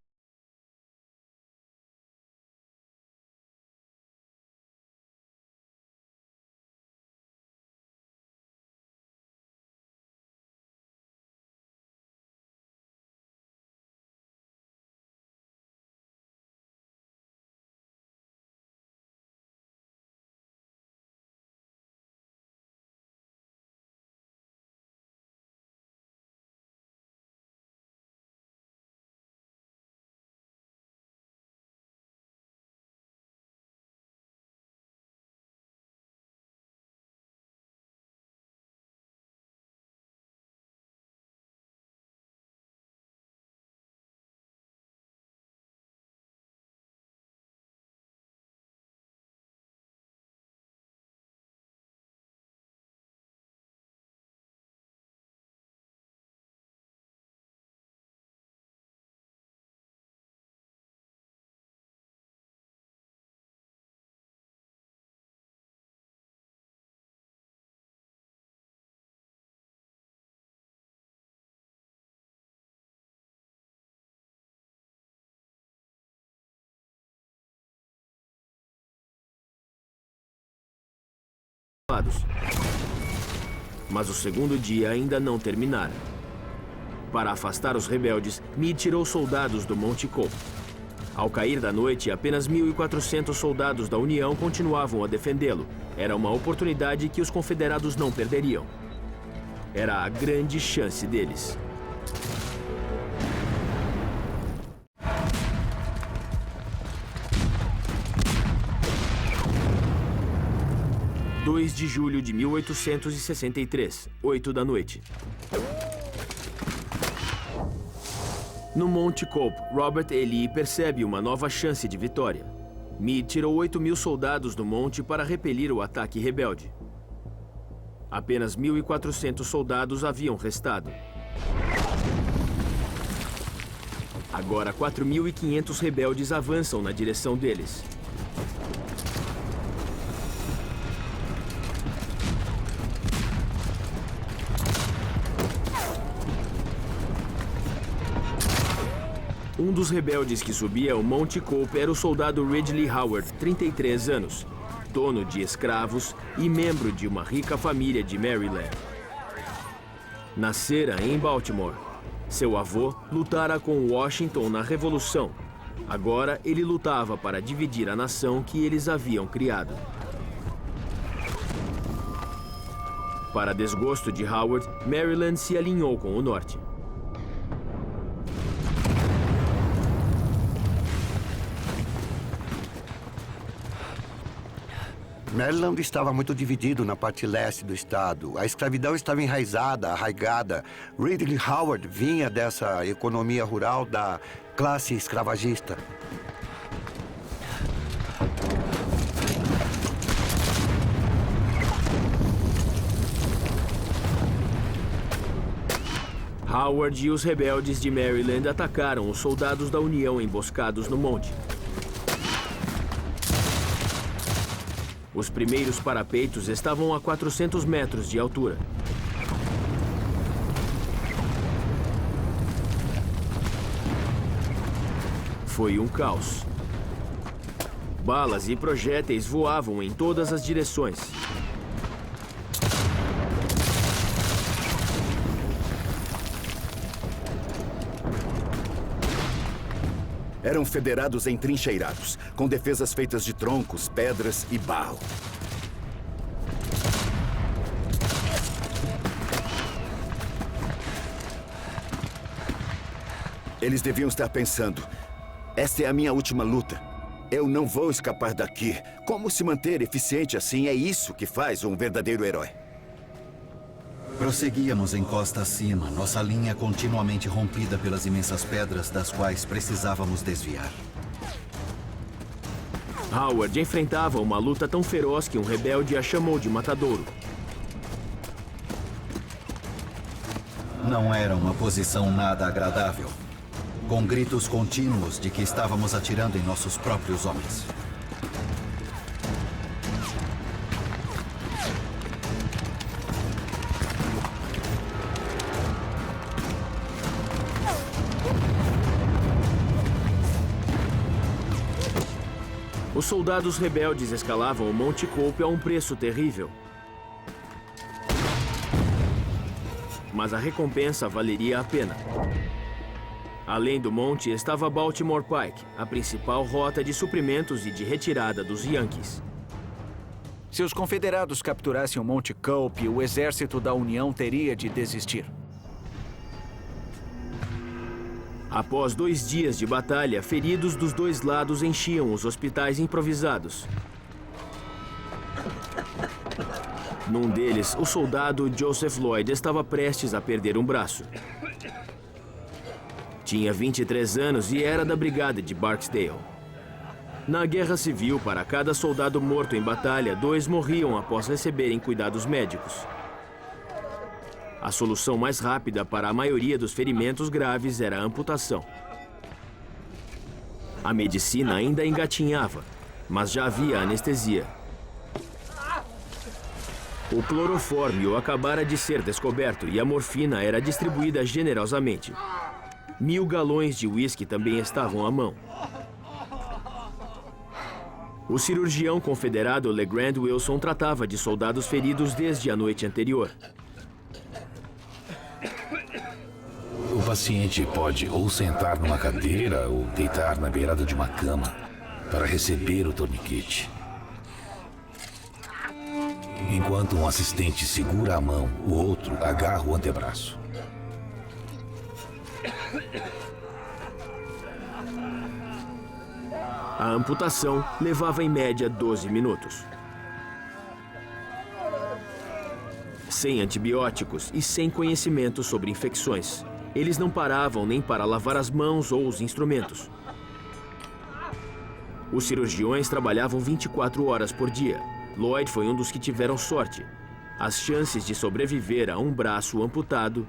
Mas o segundo dia ainda não terminara. Para afastar os rebeldes, Meade tirou soldados do Monte Cope. Ao cair da noite, apenas 1.400 soldados da União continuavam a defendê-lo. Era uma oportunidade que os confederados não perderiam. Era a grande chance deles. 2 de julho de 1863, 8 da noite. No Monte Cope, Robert E. Lee percebe uma nova chance de vitória. Meade tirou 8.000 soldados do monte para repelir o ataque rebelde. Apenas 1.400 soldados haviam restado. Agora 4.500 rebeldes avançam na direção deles. Um dos rebeldes que subia o Monte Cope era o soldado Ridley Howard, 33 anos, dono de escravos e membro de uma rica família de Maryland. Nascera em Baltimore. Seu avô lutara com Washington na Revolução. Agora ele lutava para dividir a nação que eles haviam criado. Para desgosto de Howard, Maryland se alinhou com o Norte. Maryland estava muito dividido na parte leste do estado. A escravidão estava enraizada, arraigada. Ridley Howard vinha dessa economia rural da classe escravagista. Howard e os rebeldes de Maryland atacaram os soldados da União emboscados no monte. Os primeiros parapeitos estavam a 400 metros de altura. Foi um caos. Balas e projéteis voavam em todas as direções. Eram federados entrincheirados, com defesas feitas de troncos, pedras e barro. Eles deviam estar pensando, esta é a minha última luta. Eu não vou escapar daqui. Como se manter eficiente assim é isso que faz um verdadeiro herói. Prosseguíamos em costa acima, nossa linha continuamente rompida pelas imensas pedras das quais precisávamos desviar. Howard enfrentava uma luta tão feroz que um rebelde a chamou de matadouro. Não era uma posição nada agradável, com gritos contínuos de que estávamos atirando em nossos próprios homens. Os soldados rebeldes escalavam o Monte Cope a um preço terrível. Mas a recompensa valeria a pena. Além do monte estava Baltimore Pike, a principal rota de suprimentos e de retirada dos Yankees. Se os confederados capturassem o Monte Cope, o exército da União teria de desistir. Após 2 dias de batalha, feridos dos dois lados enchiam os hospitais improvisados. Num deles, o soldado Joseph Lloyd estava prestes a perder um braço. Tinha 23 anos e era da brigada de Barksdale. Na Guerra Civil, para cada soldado morto em batalha, 2 morriam após receberem cuidados médicos. A solução mais rápida para a maioria dos ferimentos graves era a amputação. A medicina ainda engatinhava, mas já havia anestesia. O clorofórmio acabara de ser descoberto e a morfina era distribuída generosamente. 1000 galões de uísque também estavam à mão. O cirurgião confederado LeGrand Wilson tratava de soldados feridos desde a noite anterior. O paciente pode ou sentar numa cadeira ou deitar na beirada de uma cama para receber o torniquete. Enquanto um assistente segura a mão, o outro agarra o antebraço. A amputação levava em média 12 minutos. Sem antibióticos e sem conhecimento sobre infecções. Eles não paravam nem para lavar as mãos ou os instrumentos. Os cirurgiões trabalhavam 24 horas por dia. Lloyd foi um dos que tiveram sorte. As chances de sobreviver a um braço amputado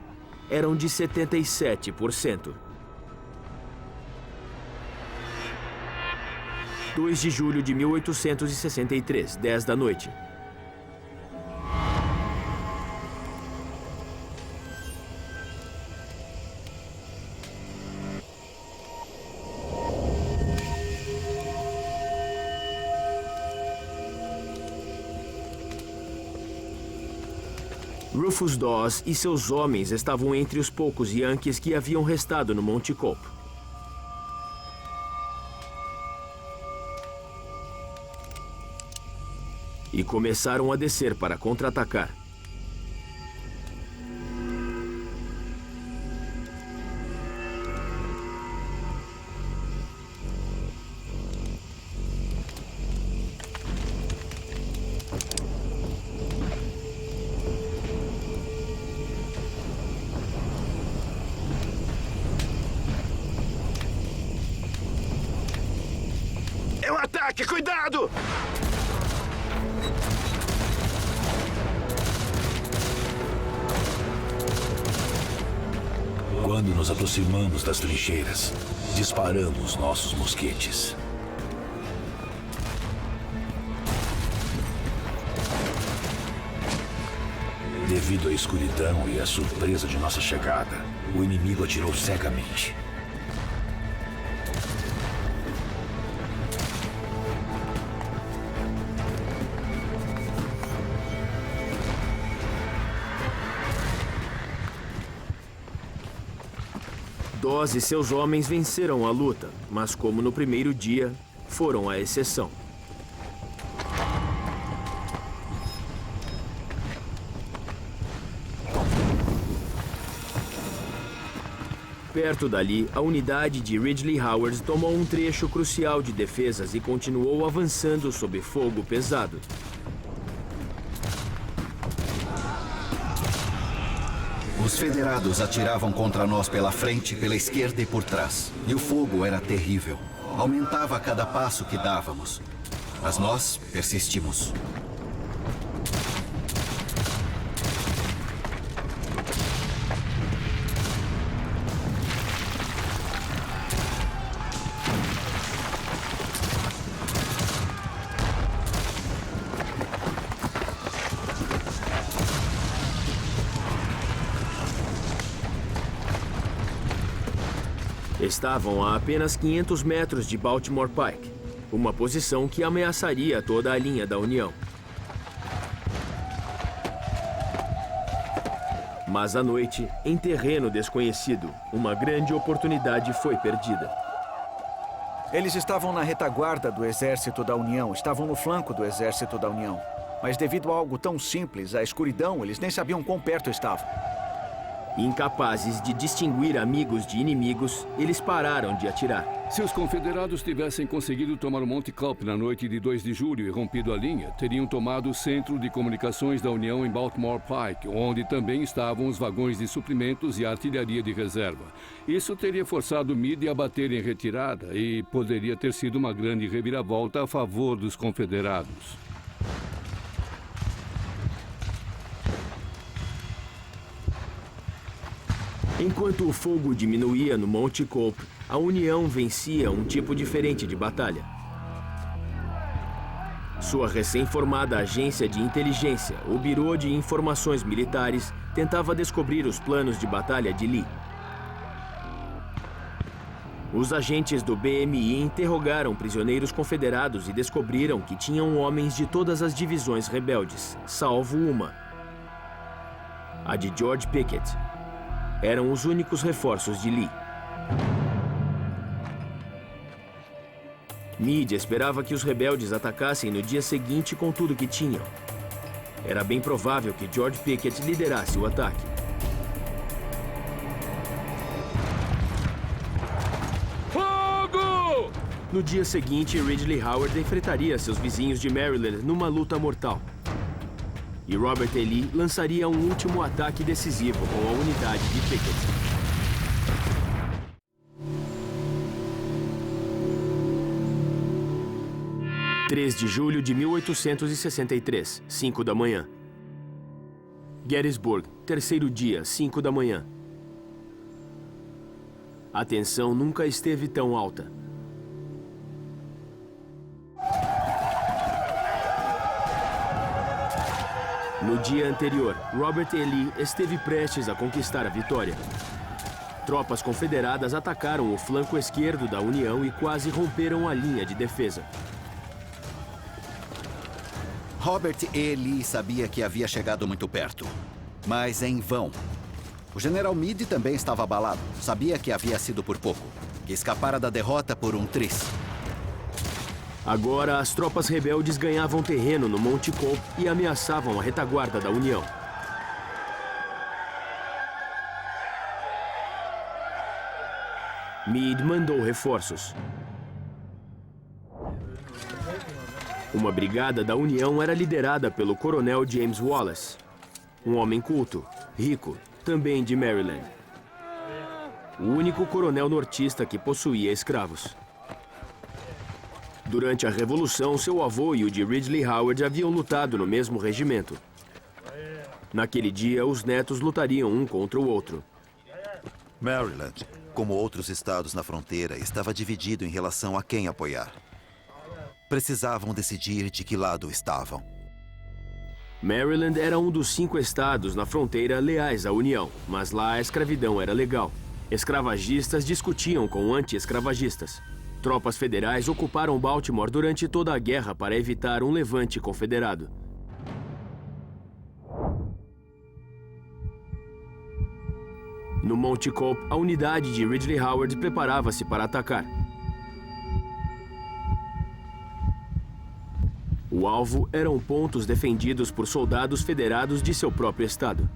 eram de 77%. 2 de julho de 1863, 10 da noite. Rufus Dawes e seus homens estavam entre os poucos Yankees que haviam restado no Monte Cope. E começaram a descer para contra-atacar. É um ataque! Cuidado! Quando nos aproximamos das trincheiras, disparamos nossos mosquetes. Devido à escuridão e à surpresa de nossa chegada, o inimigo atirou cegamente. Dawes e seus homens venceram a luta, mas como no primeiro dia, foram a exceção. Perto dali, a unidade de Ridley Howard tomou um trecho crucial de defesas e continuou avançando sob fogo pesado. Os federados atiravam contra nós pela frente, pela esquerda e por trás. E o fogo era terrível. Aumentava a cada passo que dávamos. Mas nós persistimos. Estavam a apenas 500 metros de Baltimore Pike, uma posição que ameaçaria toda a linha da União. Mas à noite, em terreno desconhecido, uma grande oportunidade foi perdida. Eles estavam na retaguarda do Exército da União, estavam no flanco do Exército da União. Mas devido a algo tão simples, a escuridão, eles nem sabiam quão perto estavam. Incapazes de distinguir amigos de inimigos, eles pararam de atirar. Se os confederados tivessem conseguido tomar o Monte Cope na noite de 2 de julho e rompido a linha, teriam tomado o Centro de Comunicações da União em Baltimore Pike, onde também estavam os vagões de suprimentos e a artilharia de reserva. Isso teria forçado Meade a bater em retirada e poderia ter sido uma grande reviravolta a favor dos confederados. Enquanto o fogo diminuía no Monte Cope, a União vencia um tipo diferente de batalha. Sua recém-formada agência de inteligência, o Bureau de Informações Militares, tentava descobrir os planos de batalha de Lee. Os agentes do BMI interrogaram prisioneiros confederados e descobriram que tinham homens de todas as divisões rebeldes, salvo uma: a de George Pickett. Eram os únicos reforços de Lee. Meade esperava que os rebeldes atacassem no dia seguinte com tudo que tinham. Era bem provável que George Pickett liderasse o ataque. Fogo! No dia seguinte, Ridley Howard enfrentaria seus vizinhos de Maryland numa luta mortal. E Robert E. Lee lançaria um último ataque decisivo com a unidade de Pickett. – 3 de julho de 1863, 5 da manhã. Gettysburg, terceiro dia, 5 da manhã. A tensão nunca esteve tão alta. No dia anterior, Robert E. Lee esteve prestes a conquistar a vitória. Tropas confederadas atacaram o flanco esquerdo da União e quase romperam a linha de defesa. Robert E. Lee sabia que havia chegado muito perto. Mas em vão. O general Meade também estava abalado. Sabia que havia sido por pouco, que escapara da derrota por um tris. Agora, as tropas rebeldes ganhavam terreno no Monte Cope e ameaçavam a retaguarda da União. Meade mandou reforços. Uma brigada da União era liderada pelo coronel James Wallace, um homem culto, rico, também de Maryland. O único coronel nortista que possuía escravos. Durante a Revolução, seu avô e o de Ridley Howard haviam lutado no mesmo regimento. Naquele dia, os netos lutariam um contra o outro. Maryland, como outros estados na fronteira, estava dividido em relação a quem apoiar. Precisavam decidir de que lado estavam. Maryland era um dos 5 estados na fronteira leais à União, mas lá a escravidão era legal. Escravagistas discutiam com anti-escravagistas. Tropas federais ocuparam Baltimore durante toda a guerra para evitar um levante confederado. No Monte Cope, a unidade de Ridley Howard preparava-se para atacar. O alvo eram pontos defendidos por soldados federados de seu próprio estado.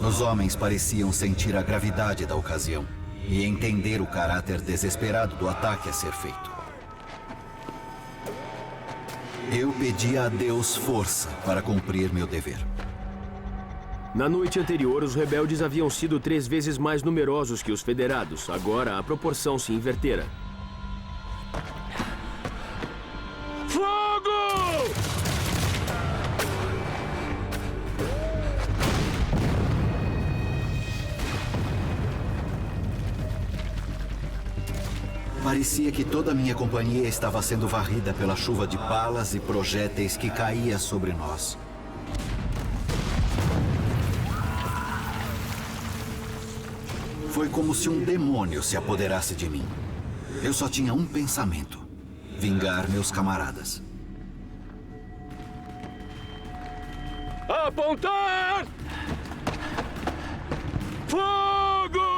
Os homens pareciam sentir a gravidade da ocasião e entender o caráter desesperado do ataque a ser feito. Eu pedi a Deus força para cumprir meu dever. Na noite anterior, os rebeldes haviam sido 3 vezes mais numerosos que os federados. Agora, a proporção se invertera. Parecia que toda a minha companhia estava sendo varrida pela chuva de balas e projéteis que caía sobre nós. Foi como se um demônio se apoderasse de mim. Eu só tinha um pensamento: vingar meus camaradas. Apontar! Fogo!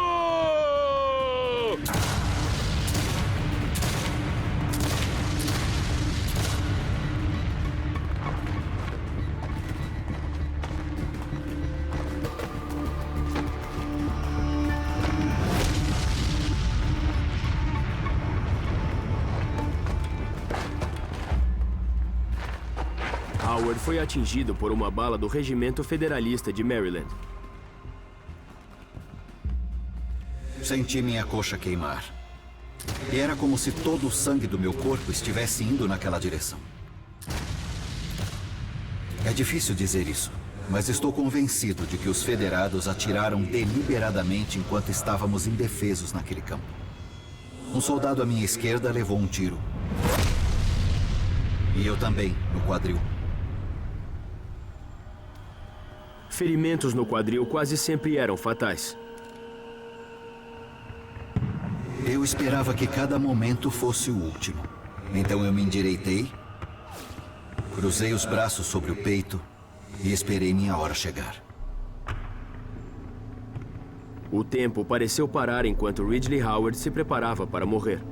Howard foi atingido por uma bala do Regimento Federalista de Maryland. Senti minha coxa queimar. E era como se todo o sangue do meu corpo estivesse indo naquela direção. É difícil dizer isso, mas estou convencido de que os federados atiraram deliberadamente enquanto estávamos indefesos naquele campo. Um soldado à minha esquerda levou um tiro. E eu também, no quadril. Ferimentos no quadril quase sempre eram fatais. Eu esperava que cada momento fosse o último. Então eu me endireitei, cruzei os braços sobre o peito e esperei minha hora chegar. O tempo pareceu parar enquanto Ridley Howard se preparava para morrer.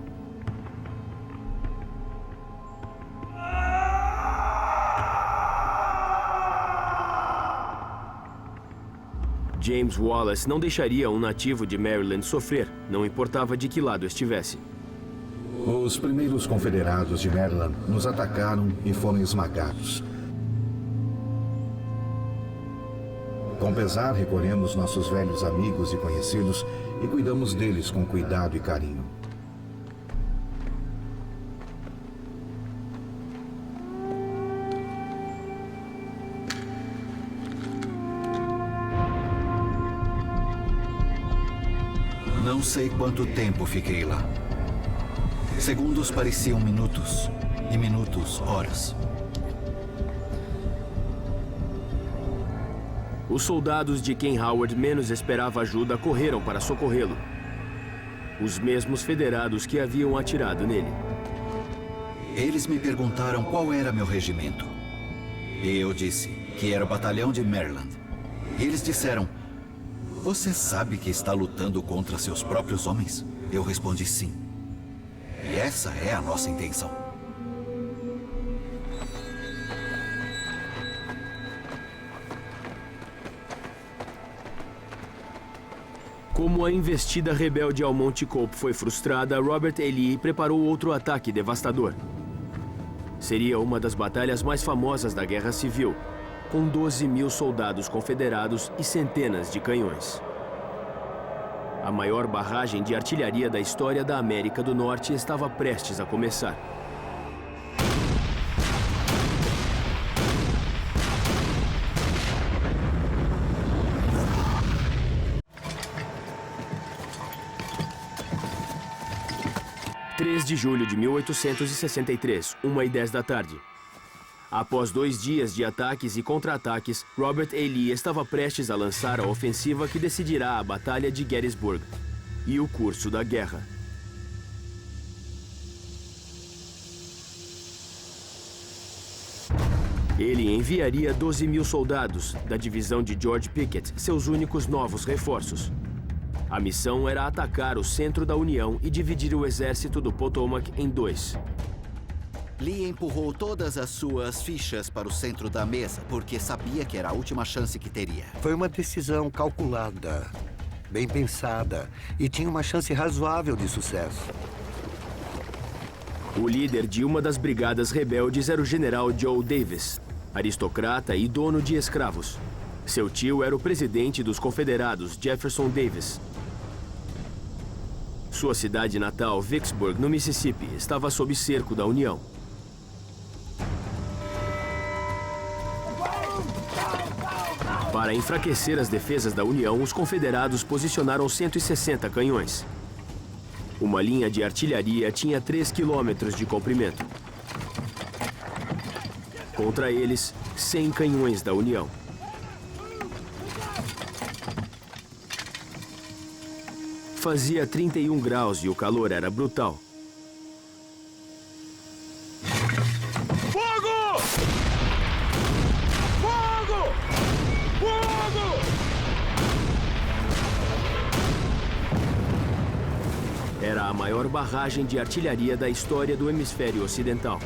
James Wallace não deixaria um nativo de Maryland sofrer, não importava de que lado estivesse. Os primeiros confederados de Maryland nos atacaram e foram esmagados. Com pesar, recolhemos nossos velhos amigos e conhecidos e cuidamos deles com cuidado e carinho. Não sei quanto tempo fiquei lá. Segundos pareciam minutos, e minutos, horas. Os soldados de quem Howard menos esperava ajuda correram para socorrê-lo. Os mesmos federados que haviam atirado nele. Eles me perguntaram qual era meu regimento. E eu disse que era o batalhão de Maryland. E eles disseram: "Você sabe que está lutando contra seus próprios homens?" Eu respondi sim. E essa é a nossa intenção. Como a investida rebelde ao Monte Cope foi frustrada, Robert E. Lee preparou outro ataque devastador. Seria uma das batalhas mais famosas da Guerra Civil, com 12.000 soldados confederados e centenas de canhões. A maior barragem de artilharia da história da América do Norte estava prestes a começar. De julho de 1863, 1h10 da tarde. Após 2 dias de ataques e contra-ataques, Robert E. Lee estava prestes a lançar a ofensiva que decidirá a Batalha de Gettysburg e o curso da guerra. Ele enviaria 12.000 soldados da divisão de George Pickett, seus únicos novos reforços. A missão era atacar o centro da União e dividir o exército do Potomac em 2. Lee empurrou todas as suas fichas para o centro da mesa, porque sabia que era a última chance que teria. Foi uma decisão calculada, bem pensada, e tinha uma chance razoável de sucesso. O líder de uma das brigadas rebeldes era o general Joe Davis, aristocrata e dono de escravos. Seu tio era o presidente dos confederados, Jefferson Davis. Sua cidade natal, Vicksburg, no Mississippi, estava sob cerco da União. Para enfraquecer as defesas da União, os confederados posicionaram 160 canhões. Uma linha de artilharia tinha 3 quilômetros de comprimento. Contra eles, 100 canhões da União. Fazia 31 graus e o calor era brutal. Fogo! Fogo! Fogo! Era a maior barragem de artilharia da história do hemisfério ocidental.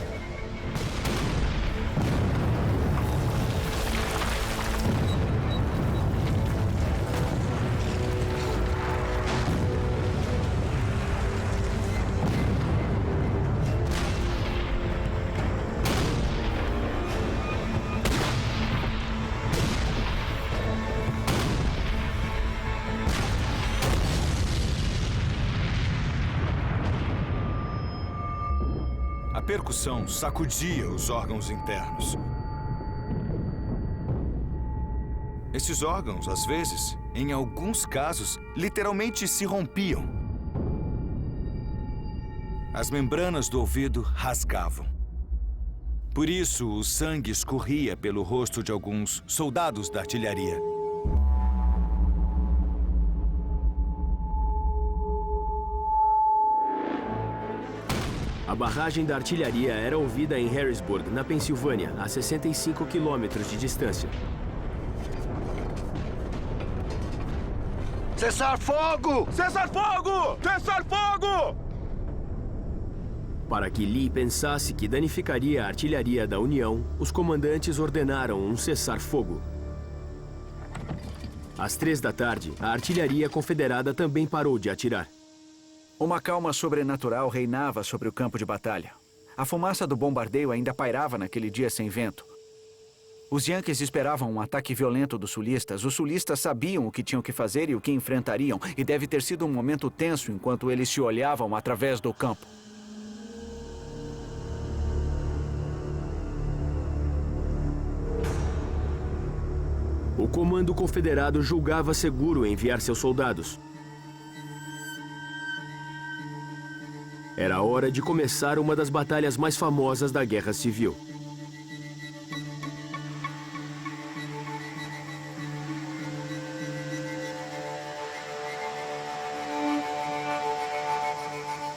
A percussão sacudia os órgãos internos. Esses órgãos, às vezes, em alguns casos, literalmente se rompiam. As membranas do ouvido rasgavam. Por isso, o sangue escorria pelo rosto de alguns soldados da artilharia. A barragem da artilharia era ouvida em Harrisburg, na Pensilvânia, a 65 quilômetros de distância. Cessar fogo! Cessar fogo! Cessar fogo! Para que Lee pensasse que danificaria a artilharia da União, os comandantes ordenaram um cessar-fogo. Às 3 da tarde, a artilharia confederada também parou de atirar. Uma calma sobrenatural reinava sobre o campo de batalha. A fumaça do bombardeio ainda pairava naquele dia sem vento. Os Yankees esperavam um ataque violento dos sulistas. Os sulistas sabiam o que tinham que fazer e o que enfrentariam, e deve ter sido um momento tenso enquanto eles se olhavam através do campo. O comando confederado julgava seguro enviar seus soldados. Era hora de começar uma das batalhas mais famosas da Guerra Civil.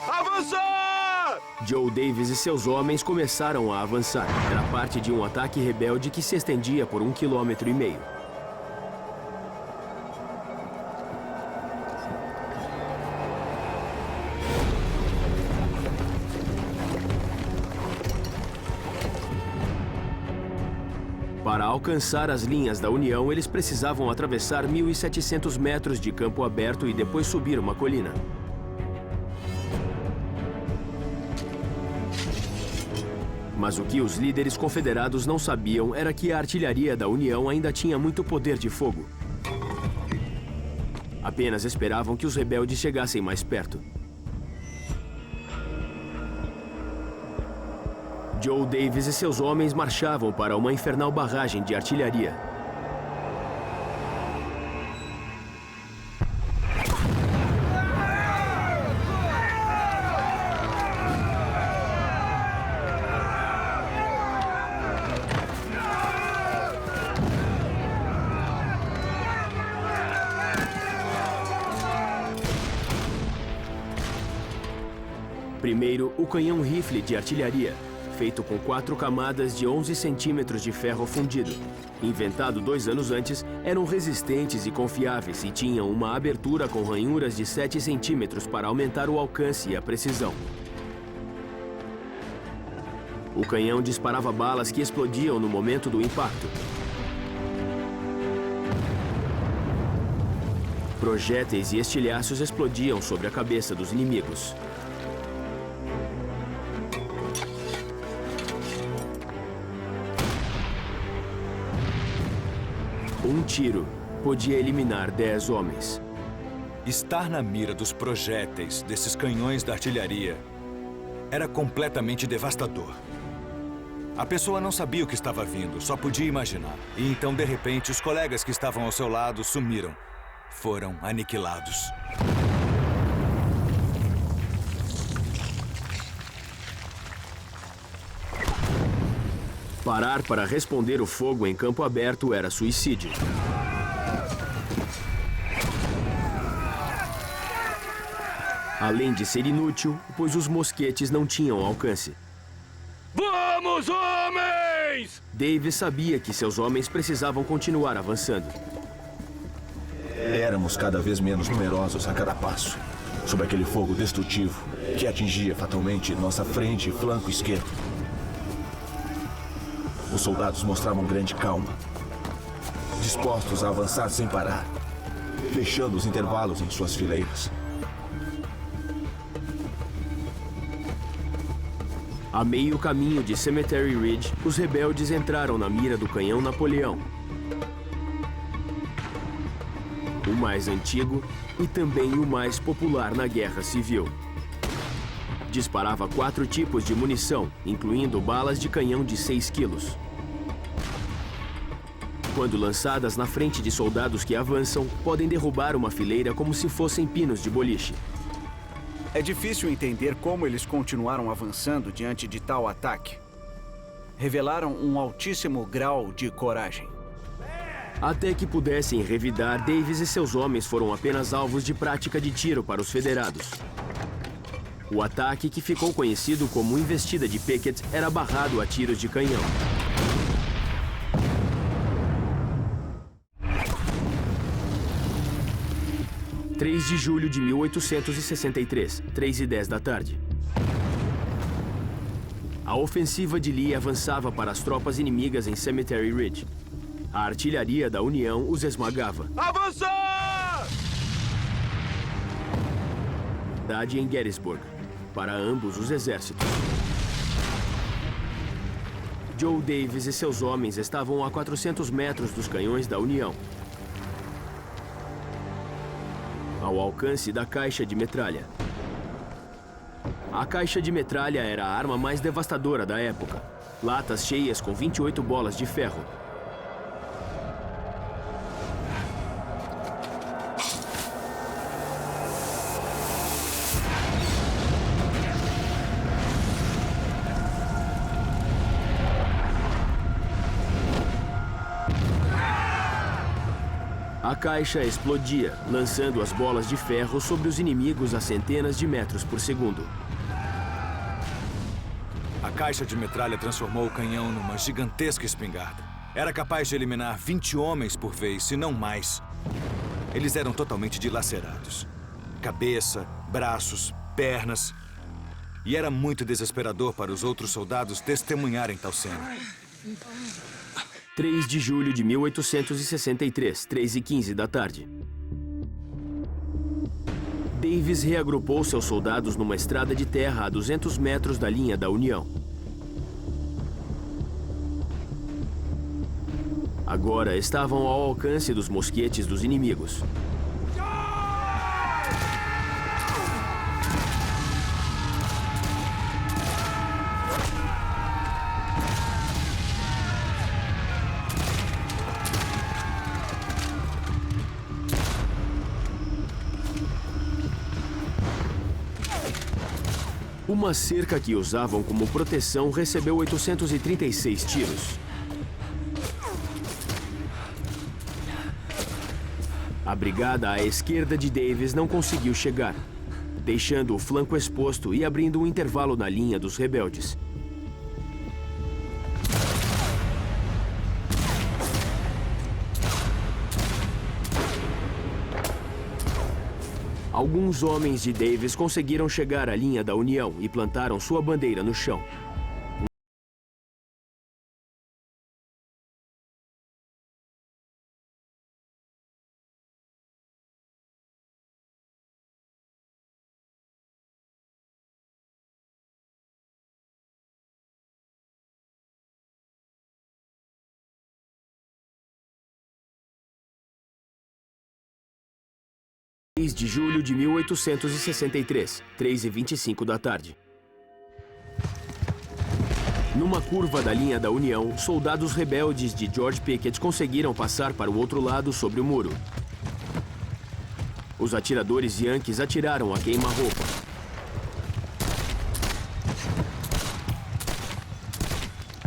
Avançar! Joe Davis e seus homens começaram a avançar. Era parte de um ataque rebelde que se estendia por 1,5 km. Para alcançar as linhas da União, eles precisavam atravessar 1.700 metros de campo aberto e depois subir uma colina. Mas o que os líderes confederados não sabiam era que a artilharia da União ainda tinha muito poder de fogo. Apenas esperavam que os rebeldes chegassem mais perto. Joe Davis e seus homens marchavam para uma infernal barragem de artilharia. Primeiro, o canhão rifle de artilharia, feito com 4 camadas de 11 centímetros de ferro fundido. Inventado 2 anos antes, eram resistentes e confiáveis e tinham uma abertura com ranhuras de 7 centímetros para aumentar o alcance e a precisão. O canhão disparava balas que explodiam no momento do impacto. Projéteis e estilhaços explodiam sobre a cabeça dos inimigos. Um tiro podia eliminar 10 homens. Estar na mira dos projéteis desses canhões da artilharia era completamente devastador. A pessoa não sabia o que estava vindo, só podia imaginar. E então, de repente, os colegas que estavam ao seu lado sumiram. Foram aniquilados. Parar para responder o fogo em campo aberto era suicídio. Além de ser inútil, pois os mosquetes não tinham alcance. Vamos, homens! Davis sabia que seus homens precisavam continuar avançando. Éramos cada vez menos numerosos a cada passo, sob aquele fogo destrutivo que atingia fatalmente nossa frente e flanco esquerdo. Os soldados mostravam grande calma, dispostos a avançar sem parar, fechando os intervalos em suas fileiras. A meio caminho de Cemetery Ridge, os rebeldes entraram na mira do canhão Napoleão. O mais antigo e também o mais popular na Guerra Civil. Disparava 4 tipos de munição, incluindo balas de canhão de 6 quilos. Quando lançadas na frente de soldados que avançam, podem derrubar uma fileira como se fossem pinos de boliche. É difícil entender como eles continuaram avançando diante de tal ataque. Revelaram um altíssimo grau de coragem. Até que pudessem revidar, Davis e seus homens foram apenas alvos de prática de tiro para os federados. O ataque, que ficou conhecido como Investida de Pickett, era barrado a tiros de canhão. – 3 de julho de 1863, 3h10 da tarde. A ofensiva de Lee avançava para as tropas inimigas em Cemetery Ridge. A artilharia da União os esmagava. Avançar! Em Gettysburg, para ambos os exércitos. Joe Davis e seus homens estavam a 400 metros dos canhões da União, ao alcance da caixa de metralha. A caixa de metralha era a arma mais devastadora da época. Latas cheias com 28 bolas de ferro. A caixa explodia, lançando as bolas de ferro sobre os inimigos a centenas de metros por segundo. A caixa de metralha transformou o canhão numa gigantesca espingarda. Era capaz de eliminar 20 homens por vez, se não mais. Eles eram totalmente dilacerados. Cabeça, braços, pernas. E era muito desesperador para os outros soldados testemunharem tal cena. 3 de julho de 1863, 3h15 da tarde. Davis reagrupou seus soldados numa estrada de terra a 200 metros da linha da União. Agora estavam ao alcance dos mosquetes dos inimigos. Uma cerca que usavam como proteção recebeu 836 tiros. A brigada à esquerda de Davis não conseguiu chegar, deixando o flanco exposto e abrindo um intervalo na linha dos rebeldes. Alguns homens de Davis conseguiram chegar à linha da União e plantaram sua bandeira no chão. De julho de 1863, 3h25 da tarde. Numa curva da linha da União, soldados rebeldes de George Pickett conseguiram passar para o outro lado sobre o muro. Os atiradores yankees atiraram a queima-roupa.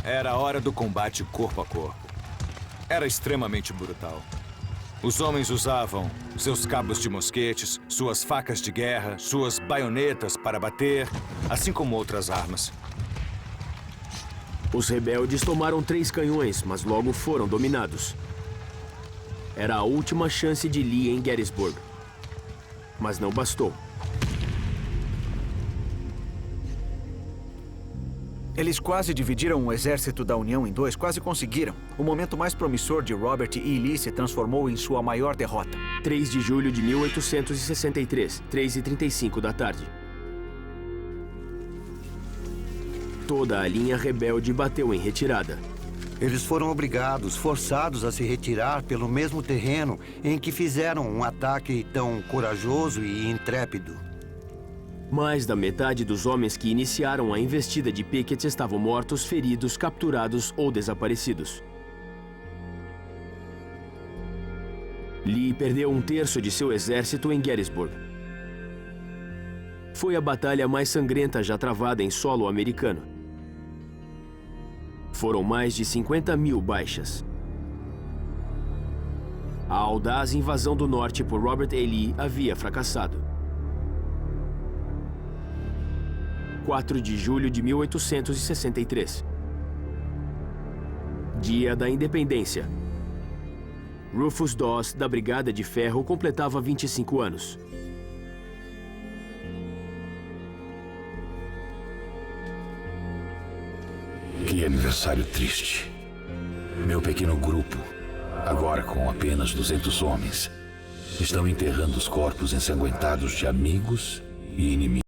Era a hora do combate corpo a corpo. Era extremamente brutal. Os homens usavam seus cabos de mosquetes, suas facas de guerra, suas baionetas para bater, assim como outras armas. Os rebeldes tomaram 3 canhões, mas logo foram dominados. Era a última chance de Lee em Gettysburg. Mas não bastou. Eles quase dividiram o exército da União em 2, quase conseguiram. O momento mais promissor de Robert E. Lee se transformou em sua maior derrota. 3 de julho de 1863, 3h35 da tarde. Toda a linha rebelde bateu em retirada. Eles foram obrigados, forçados a se retirar pelo mesmo terreno em que fizeram um ataque tão corajoso e intrépido. Mais da metade dos homens que iniciaram a investida de Pickett estavam mortos, feridos, capturados ou desaparecidos. Lee perdeu 1/3 de seu exército em Gettysburg. Foi a batalha mais sangrenta já travada em solo americano. Foram mais de 50.000 baixas. A audaz invasão do norte por Robert E. Lee havia fracassado. 4 de julho de 1863. Dia da Independência. Rufus Dawes, da Brigada de Ferro, completava 25 anos. Que aniversário triste. Meu pequeno grupo Agora, com apenas 200 homens, estão enterrando os corpos ensanguentados de amigos e inimigos.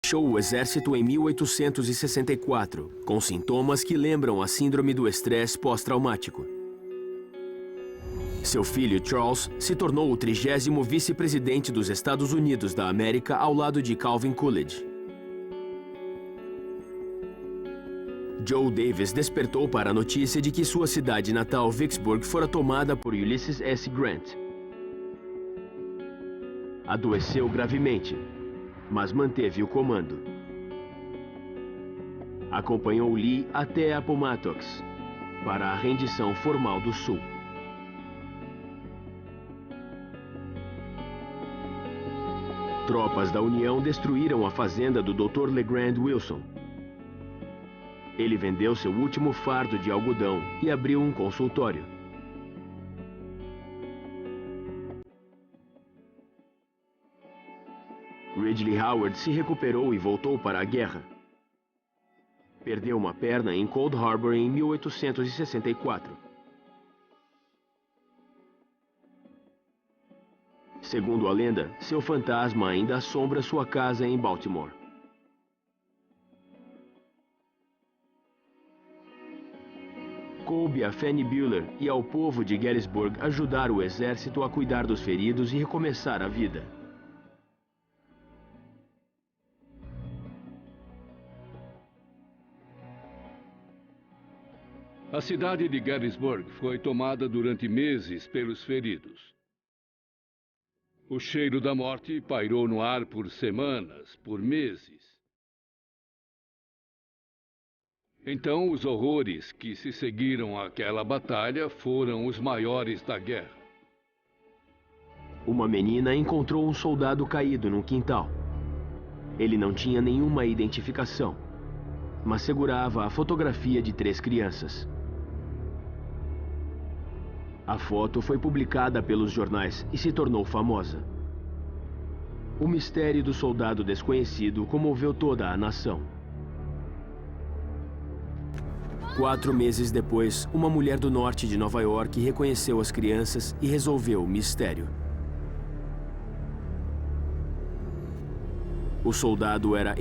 Deixou o exército em 1864, com sintomas que lembram a síndrome do estresse pós-traumático. Seu filho Charles se tornou o 30º vice-presidente dos Estados Unidos da América ao lado de Calvin Coolidge. Joe Davis despertou para a notícia de que sua cidade natal, Vicksburg, fora tomada por Ulysses S. Grant. Adoeceu gravemente, mas manteve o comando. Acompanhou Lee até Appomattox, para a rendição formal do Sul. Tropas da União destruíram a fazenda do Dr. LeGrand Wilson. Ele vendeu seu último fardo de algodão e abriu um consultório. Ridley Howard se recuperou e voltou para a guerra. Perdeu uma perna em Cold Harbor em 1864. Segundo a lenda, seu fantasma ainda assombra sua casa em Baltimore. Coube a Fanny Bueller e ao povo de Gettysburg ajudar o exército a cuidar dos feridos e recomeçar a vida. A cidade de Gettysburg foi tomada durante meses pelos feridos. O cheiro da morte pairou no ar por semanas, por meses. Então, os horrores que se seguiram àquela batalha foram os maiores da guerra. Uma menina encontrou um soldado caído num quintal. Ele não tinha nenhuma identificação, mas segurava a fotografia de 3 crianças. A foto foi publicada pelos jornais e se tornou famosa. O mistério do soldado desconhecido comoveu toda a nação. 4 meses depois, uma mulher do norte de Nova York reconheceu as crianças e resolveu o mistério. O soldado era